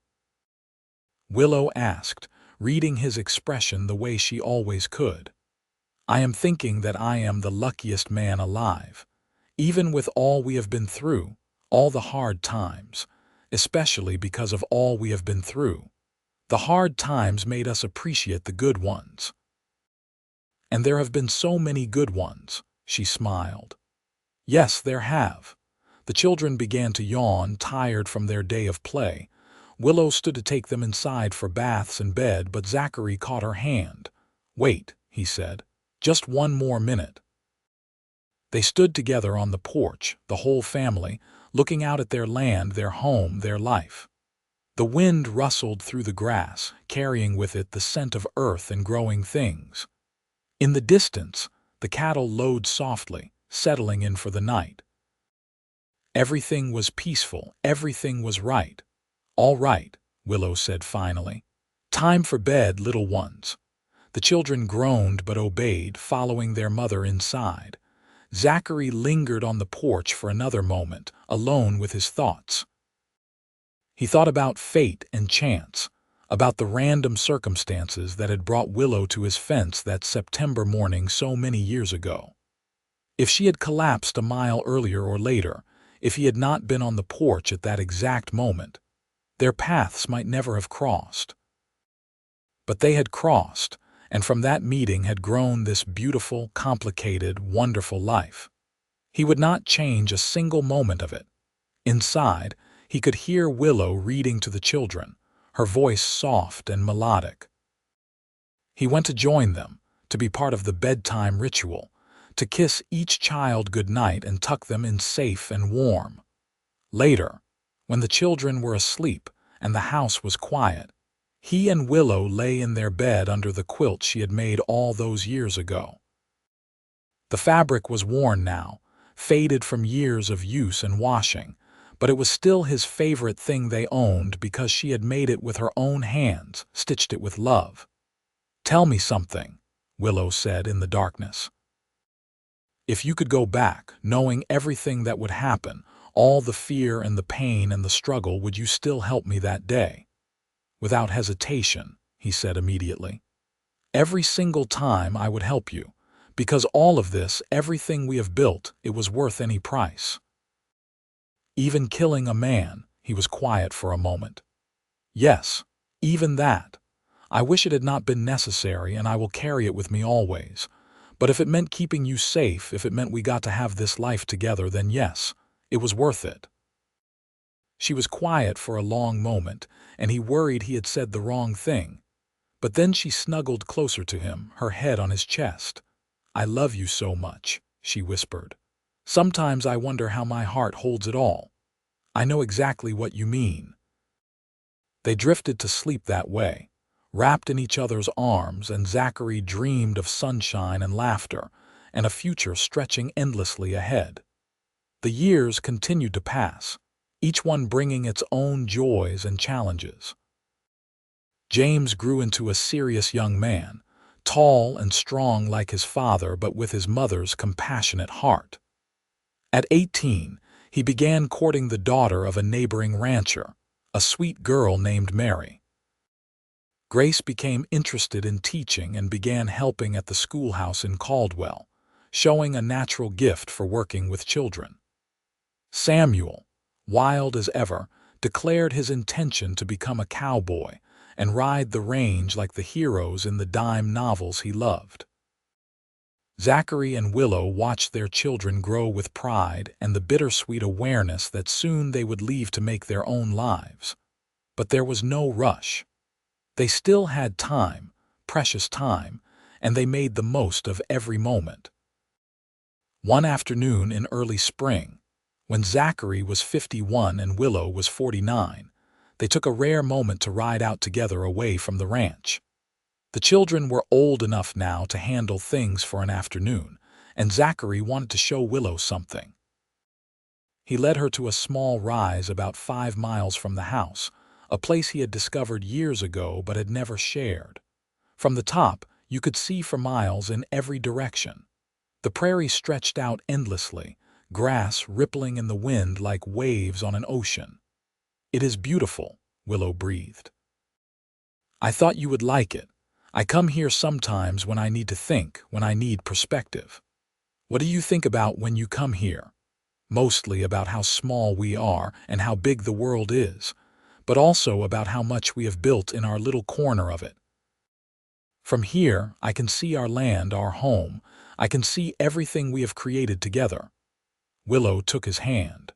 Willow asked, reading his expression the way she always could. "I am thinking that I am the luckiest man alive. Even with all we have been through, all the hard times, especially because of all we have been through. The hard times made us appreciate the good ones. And there have been so many good ones," she smiled. "Yes, there have." The children began to yawn, tired from their day of play. Willow stood to take them inside for baths and bed, but Zachary caught her hand. "Wait," he said. Just one more minute. They stood together on the porch, the whole family, looking out at their land, their home, their life. The wind rustled through the grass, carrying with it the scent of earth and growing things. In the distance, the cattle lowed softly, settling in for the night. Everything was peaceful, everything was right. "All right," Willow said finally. "Time for bed, little ones." The children groaned but obeyed, following their mother inside. Zachary lingered on the porch for another moment, alone with his thoughts. He thought about fate and chance, about the random circumstances that had brought Willow to his fence that September morning so many years ago. If she had collapsed a mile earlier or later, if he had not been on the porch at that exact moment, their paths might never have crossed. But they had crossed, and from that meeting had grown this beautiful, complicated, wonderful life. He would not change a single moment of it. Inside, he could hear Willow reading to the children, her voice soft and melodic. He went to join them, to be part of the bedtime ritual, to kiss each child good night and tuck them in safe and warm. Later, when the children were asleep and the house was quiet, he and Willow lay in their bed under the quilt she had made all those years ago. The fabric was worn now, faded from years of use and washing, but it was still his favorite thing they owned because she had made it with her own hands, stitched it with love. "Tell me something," Willow said in the darkness. "If you could go back, knowing everything that would happen, all the fear and the pain and the struggle, would you still help me that day?" "Without hesitation," he said immediately. "Every single time I would help you, because all of this, everything we have built, it was worth any price." "Even killing a man," he was quiet for a moment. "Yes, even that. I wish it had not been necessary, and I will carry it with me always. But if it meant keeping you safe, if it meant we got to have this life together, then yes, it was worth it." She was quiet for a long moment, and he worried he had said the wrong thing. But then she snuggled closer to him, her head on his chest. "I love you so much," she whispered. "Sometimes I wonder how my heart holds it all. I know exactly what you mean." They drifted to sleep that way, wrapped in each other's arms, and Zachary dreamed of sunshine and laughter, and a future stretching endlessly ahead. The years continued to pass, each one bringing its own joys and challenges. James grew into a serious young man, tall and strong like his father, but with his mother's compassionate heart. At 18, he began courting the daughter of a neighboring rancher, a sweet girl named Mary. Grace became interested in teaching and began helping at the schoolhouse in Caldwell, showing a natural gift for working with children. Samuel, wild as ever, declared his intention to become a cowboy and ride the range like the heroes in the dime novels he loved. Zachary and Willow watched their children grow with pride and the bittersweet awareness that soon they would leave to make their own lives. But there was no rush. They still had time, precious time, and they made the most of every moment. One afternoon in early spring, when Zachary was 51 and Willow was 49, they took a rare moment to ride out together away from the ranch. The children were old enough now to handle things for an afternoon, and Zachary wanted to show Willow something. He led her to a small rise about 5 miles from the house, a place he had discovered years ago but had never shared. From the top, you could see for miles in every direction. The prairie stretched out endlessly, grass rippling in the wind like waves on an ocean. "It is beautiful," Willow breathed. "I thought you would like it. I come here sometimes when I need to think, when I need perspective." "What do you think about when you come here?" "Mostly about how small we are and how big the world is, but also about how much we have built in our little corner of it. From here, I can see our land, our home. I can see everything we have created together." Willow took his hand.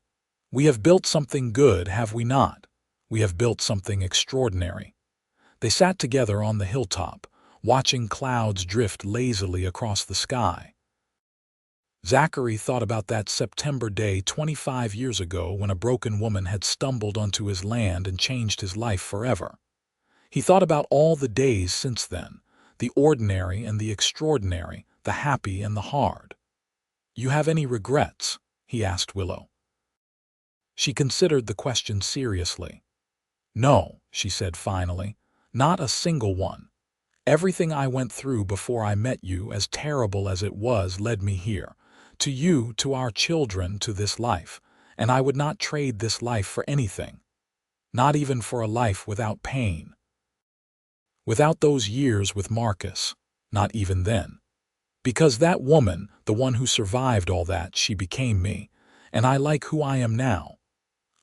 "We have built something good, have we not? We have built something extraordinary." They sat together on the hilltop, watching clouds drift lazily across the sky. Zachary thought about that September day 25 years ago when a broken woman had stumbled onto his land and changed his life forever. He thought about all the days since then, the ordinary and the extraordinary, the happy and the hard. "You have any regrets?" he asked Willow. She considered the question seriously. "No," she said finally, "not a single one. Everything I went through before I met you, as terrible as it was, led me here. To you, to our children, to this life, and I would not trade this life for anything. Not even for a life without pain. Without those years with Marcus, not even then. Because that woman, the one who survived all that, she became me, and I like who I am now.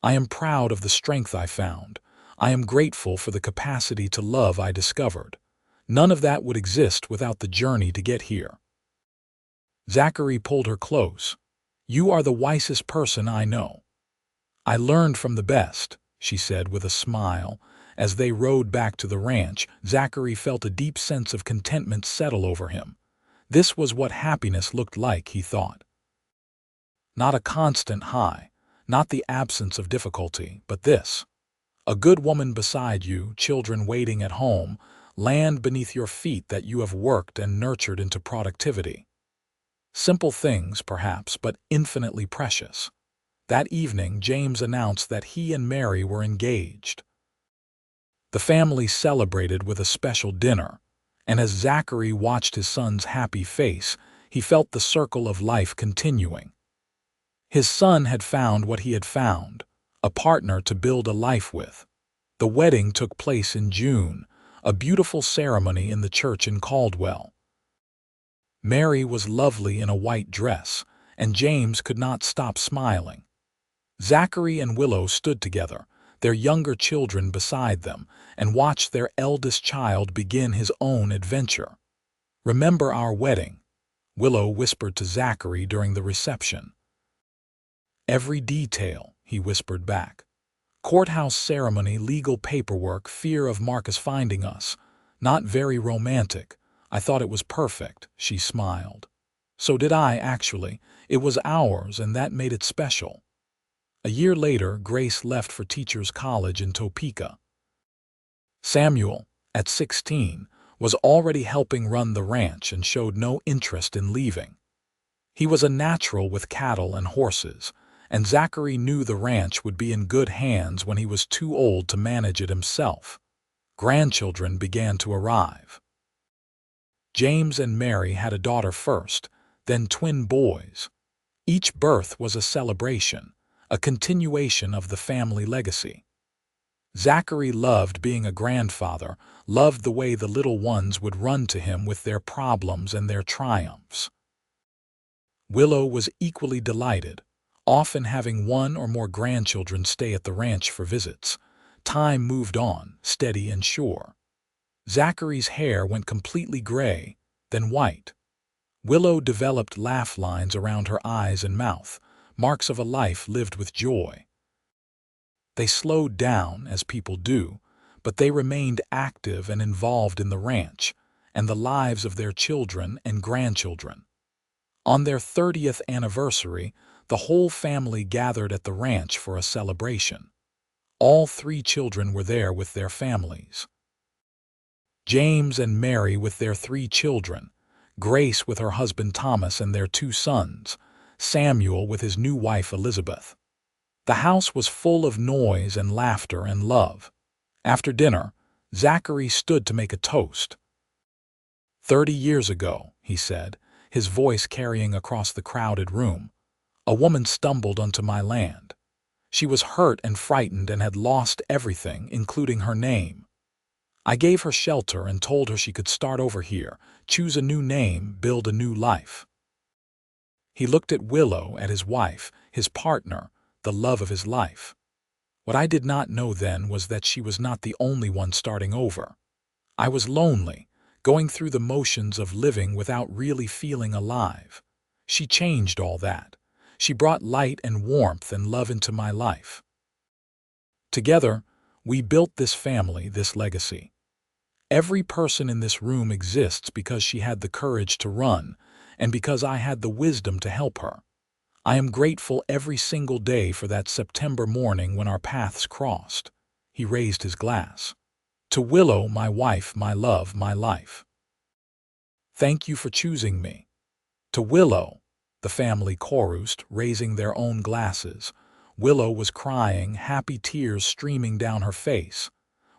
I am proud of the strength I found. I am grateful for the capacity to love I discovered. None of that would exist without the journey to get here." Zachary pulled her close. "You are the wisest person I know." "I learned from the best," she said with a smile. As they rode back to the ranch, Zachary felt a deep sense of contentment settle over him. This was what happiness looked like, he thought. Not a constant high, not the absence of difficulty, but this. A good woman beside you, children waiting at home, land beneath your feet that you have worked and nurtured into productivity. Simple things, perhaps, but infinitely precious. That evening, James announced that he and Mary were engaged. The family celebrated with a special dinner, and as Zachary watched his son's happy face, he felt the circle of life continuing. His son had found what he had found, a partner to build a life with. The wedding took place in June, a beautiful ceremony in the church in Caldwell. Mary was lovely in a white dress, and James could not stop smiling. Zachary and Willow stood together, their younger children beside them, and watched their eldest child begin his own adventure. "Remember our wedding," Willow whispered to Zachary during the reception. "Every detail," he whispered back. "Courthouse ceremony, legal paperwork, fear of Marcus finding us. Not very romantic. I thought it was perfect," she smiled. "So did I, actually. It was ours, and that made it special." A year later, Grace left for Teachers College in Topeka. Samuel, at 16, was already helping run the ranch and showed no interest in leaving. He was a natural with cattle and horses, and Zachary knew the ranch would be in good hands when he was too old to manage it himself. Grandchildren began to arrive. James and Mary had a daughter first, then twin boys. Each birth was a celebration, a continuation of the family legacy. Zachary loved being a grandfather, loved the way the little ones would run to him with their problems and their triumphs. Willow was equally delighted, often having one or more grandchildren stay at the ranch for visits. Time moved on, steady and sure. Zachary's hair went completely gray, then white. Willow developed laugh lines around her eyes and mouth, marks of a life lived with joy. They slowed down, as people do, but they remained active and involved in the ranch and the lives of their children and grandchildren. On their 30th anniversary, the whole family gathered at the ranch for a celebration. All 3 children were there with their families. James and Mary with their 3 children, Grace with her husband Thomas and their 2 sons, Samuel with his new wife Elizabeth. The house was full of noise and laughter and love. After dinner, Zachary stood to make a toast. 30 years ago, he said, his voice carrying across the crowded room, a woman stumbled onto my land. She was hurt and frightened and had lost everything, including her name. I gave her shelter and told her she could start over here, choose a new name, build a new life. He looked at Willow, at his wife, his partner, the love of his life. What I did not know then was that she was not the only one starting over. I was lonely, going through the motions of living without really feeling alive. She changed all that. She brought light and warmth and love into my life. Together, we built this family, this legacy. Every person in this room exists because she had the courage to run, and because I had the wisdom to help her. I am grateful every single day for that September morning when our paths crossed." He raised his glass. "To Willow, my wife, my love, my life. Thank you for choosing me." "To Willow," the family chorused, raising their own glasses. Willow was crying, happy tears streaming down her face.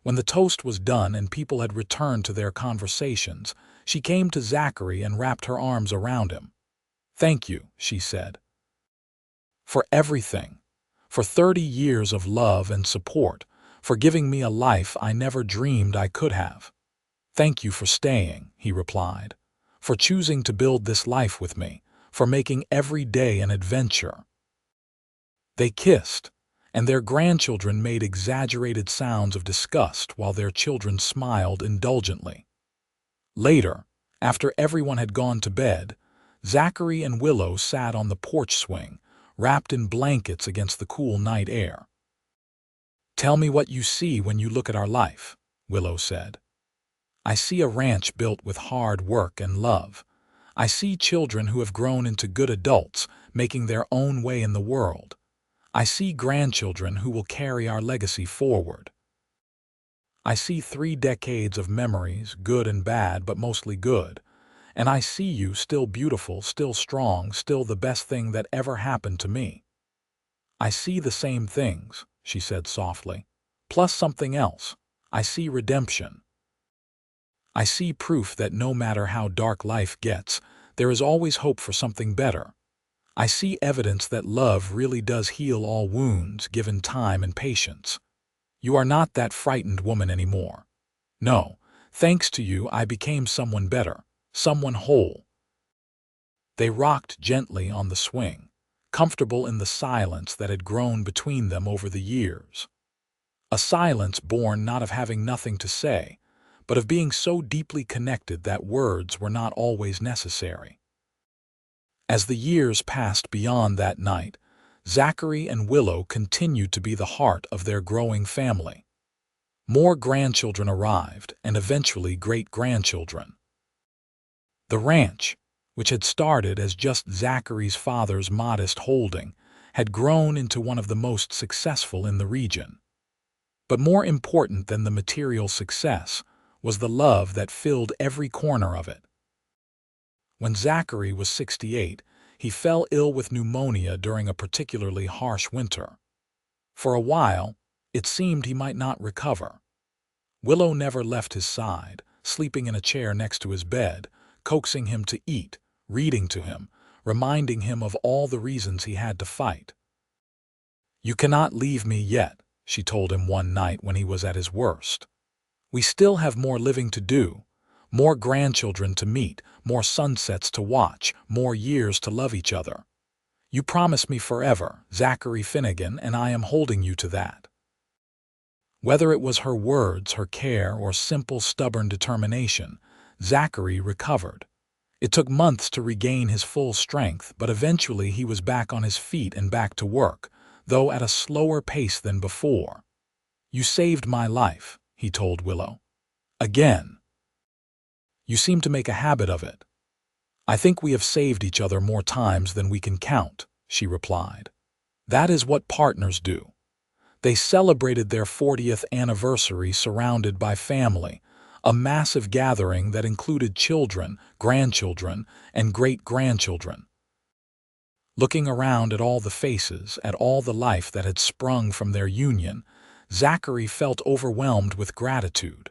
When the toast was done and people had returned to their conversations, she came to Zachary and wrapped her arms around him. "Thank you," she said, "for everything, for 30 years of love and support, for giving me a life I never dreamed I could have." "Thank you for staying," he replied, "for choosing to build this life with me, for making every day an adventure." They kissed, and their grandchildren made exaggerated sounds of disgust while their children smiled indulgently. Later, after everyone had gone to bed, Zachary and Willow sat on the porch swing, wrapped in blankets against the cool night air. "Tell me what you see when you look at our life," Willow said. "I see a ranch built with hard work and love. I see children who have grown into good adults, making their own way in the world. I see grandchildren who will carry our legacy forward. I see 3 decades of memories, good and bad, but mostly good. And I see you still beautiful, still strong, still the best thing that ever happened to me." "I see the same things," she said softly, "plus something else. I see redemption. I see proof that no matter how dark life gets, there is always hope for something better. I see evidence that love really does heal all wounds, given time and patience. You are not that frightened woman anymore. No, thanks to you I became someone better, someone whole." They rocked gently on the swing, comfortable in the silence that had grown between them over the years. A silence born not of having nothing to say, but of being so deeply connected that words were not always necessary. As the years passed beyond that night, Zachary and Willow continued to be the heart of their growing family. More grandchildren arrived, and eventually great-grandchildren. The ranch, which had started as just Zachary's father's modest holding, had grown into one of the most successful in the region. But more important than the material success was the love that filled every corner of it. When Zachary was 68, he fell ill with pneumonia during a particularly harsh winter. For a while, it seemed he might not recover. Willow never left his side, sleeping in a chair next to his bed, coaxing him to eat, reading to him, reminding him of all the reasons he had to fight. "You cannot leave me yet," she told him one night when he was at his worst. "We still have more living to do, more grandchildren to meet, more sunsets to watch, more years to love each other. You promised me forever, Zachary Finnegan, and I am holding you to that." Whether it was her words, her care, or simple, stubborn determination, Zachary recovered. It took months to regain his full strength, but eventually he was back on his feet and back to work, though at a slower pace than before. "You saved my life," he told Willow. "Again. You seem to make a habit of it." "I think we have saved each other more times than we can count," she replied. "That is what partners do." They celebrated their 40th anniversary surrounded by family, a massive gathering that included children, grandchildren, and great-grandchildren. Looking around at all the faces, at all the life that had sprung from their union, Zachary felt overwhelmed with gratitude.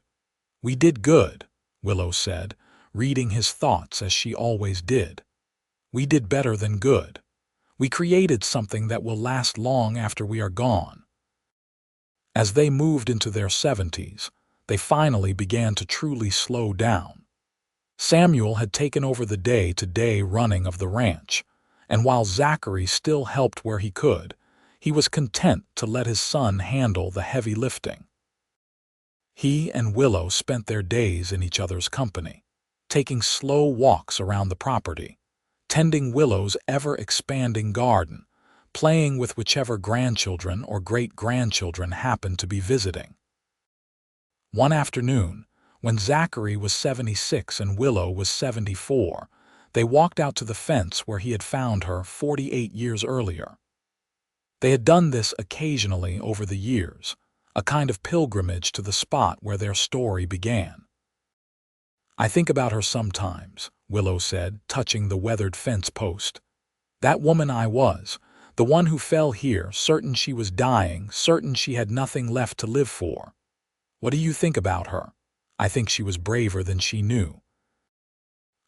"We did good," Willow said, reading his thoughts as she always did. "We did better than good. We created something that will last long after we are gone." As they moved into their 70s, they finally began to truly slow down. Samuel had taken over the day-to-day running of the ranch, and while Zachary still helped where he could, he was content to let his son handle the heavy lifting. He and Willow spent their days in each other's company, taking slow walks around the property, tending Willow's ever-expanding garden, playing with whichever grandchildren or great-grandchildren happened to be visiting. One afternoon, When Zachary was 76 and Willow was 74, they walked out to the fence where he had found her 48 years earlier. They had done this occasionally over the years, a kind of pilgrimage to the spot where their story began. "I think about her sometimes," Willow said, touching the weathered fence post. "That woman I was, the one who fell here, certain she was dying, certain she had nothing left to live for. What do you think about her? I think she was braver than she knew.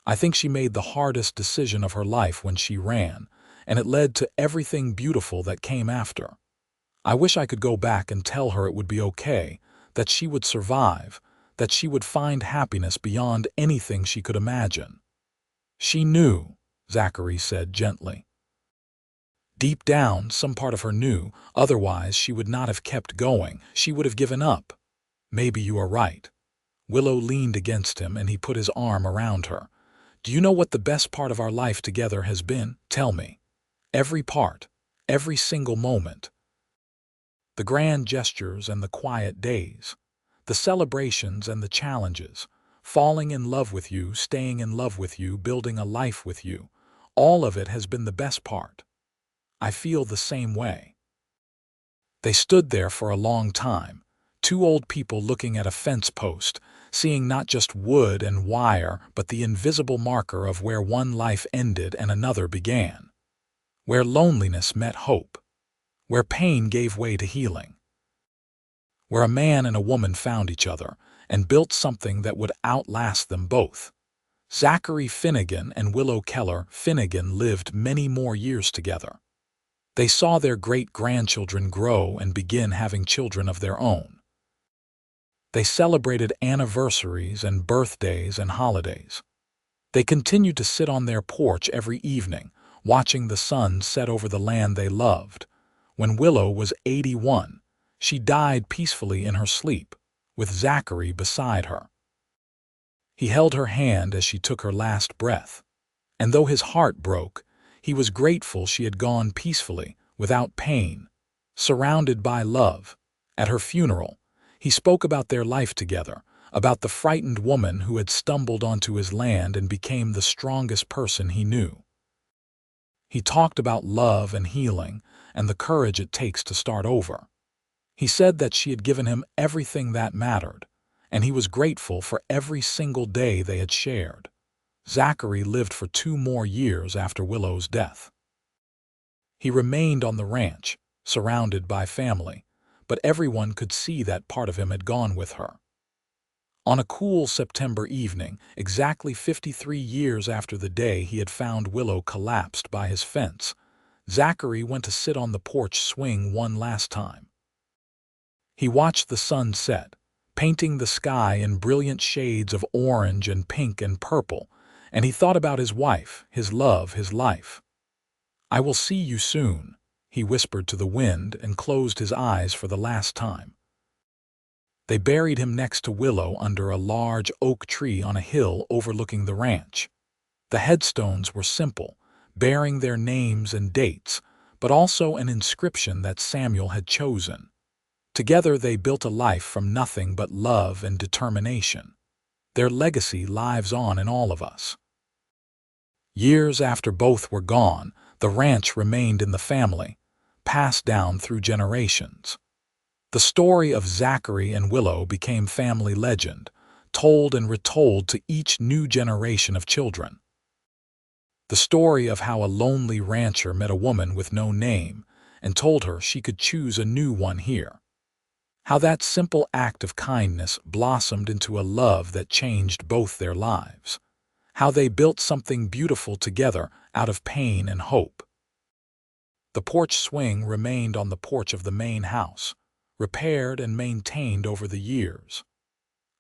I think she made the hardest decision of her life when she ran, and it led to everything beautiful that came after. I wish I could go back and tell her it would be okay, that she would survive, that she would find happiness beyond anything she could imagine." "She knew," Zachary said gently. "Deep down, some part of her knew, otherwise she would not have kept going, she would have given up." "Maybe you are right." Willow leaned against him and he put his arm around her. "Do you know what the best part of our life together has been? Tell me. Every part, every single moment. The grand gestures and the quiet days, the celebrations and the challenges, falling in love with you, staying in love with you, building a life with you. All of it has been the best part. I feel the same way." They stood there for a long time, two old people looking at a fence post, seeing not just wood and wire, but the invisible marker of where one life ended and another began, where loneliness met hope, where pain gave way to healing, where a man and a woman found each other and built something that would outlast them both. Zachary Finnegan and Willow Keller Finnegan lived many more years together. They saw their great-grandchildren grow and begin having children of their own. They celebrated anniversaries and birthdays and holidays. They continued to sit on their porch every evening, watching the sun set over the land they loved. When Willow was 81, she died peacefully in her sleep, with Zachary beside her. He held her hand as she took her last breath, and though his heart broke, he was grateful she had gone peacefully, without pain, surrounded by love. At her funeral, he spoke about their life together, about the frightened woman who had stumbled onto his land and became the strongest person he knew. He talked about love and healing and the courage it takes to start over. He said that she had given him everything that mattered, and he was grateful for every single day they had shared. Zachary lived for 2 more years after Willow's death. He remained on the ranch, surrounded by family, but everyone could see that part of him had gone with her. On a cool September evening, exactly 53 years after the day he had found Willow collapsed by his fence, Zachary went to sit on the porch swing one last time. He watched the sun set, painting the sky in brilliant shades of orange and pink and purple, and he thought about his wife, his love, his life. "I will see you soon," he whispered to the wind and closed his eyes for the last time. They buried him next to Willow under a large oak tree on a hill overlooking the ranch. The headstones were simple, bearing their names and dates, but also an inscription that Samuel had chosen. Together they built a life from nothing but love and determination. Their legacy lives on in all of us. Years after both were gone, the ranch remained in the family, passed down through generations. The story of Zachary and Willow became family legend, told and retold to each new generation of children. The story of how a lonely rancher met a woman with no name and told her she could choose a new one here. How that simple act of kindness blossomed into a love that changed both their lives. How they built something beautiful together out of pain and hope. The porch swing remained on the porch of the main house, repaired and maintained over the years.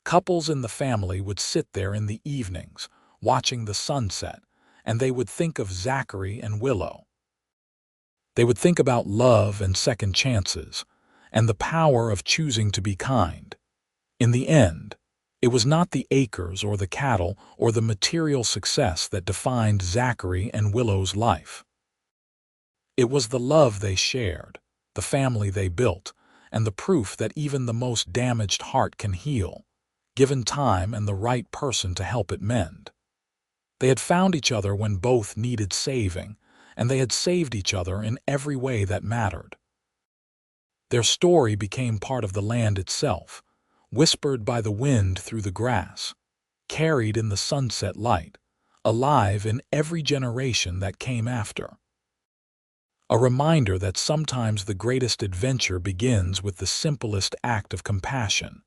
Couples in the family would sit there in the evenings, watching the sunset, and they would think of Zachary and Willow. They would think about love and second chances, and the power of choosing to be kind. In the end, it was not the acres or the cattle or the material success that defined Zachary and Willow's life. It was the love they shared, the family they built, and the proof that even the most damaged heart can heal, given time and the right person to help it mend. They had found each other when both needed saving, and they had saved each other in every way that mattered. Their story became part of the land itself, whispered by the wind through the grass, carried in the sunset light, alive in every generation that came after. A reminder that sometimes the greatest adventure begins with the simplest act of compassion,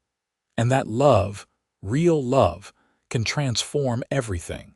and that love, real love, can transform everything.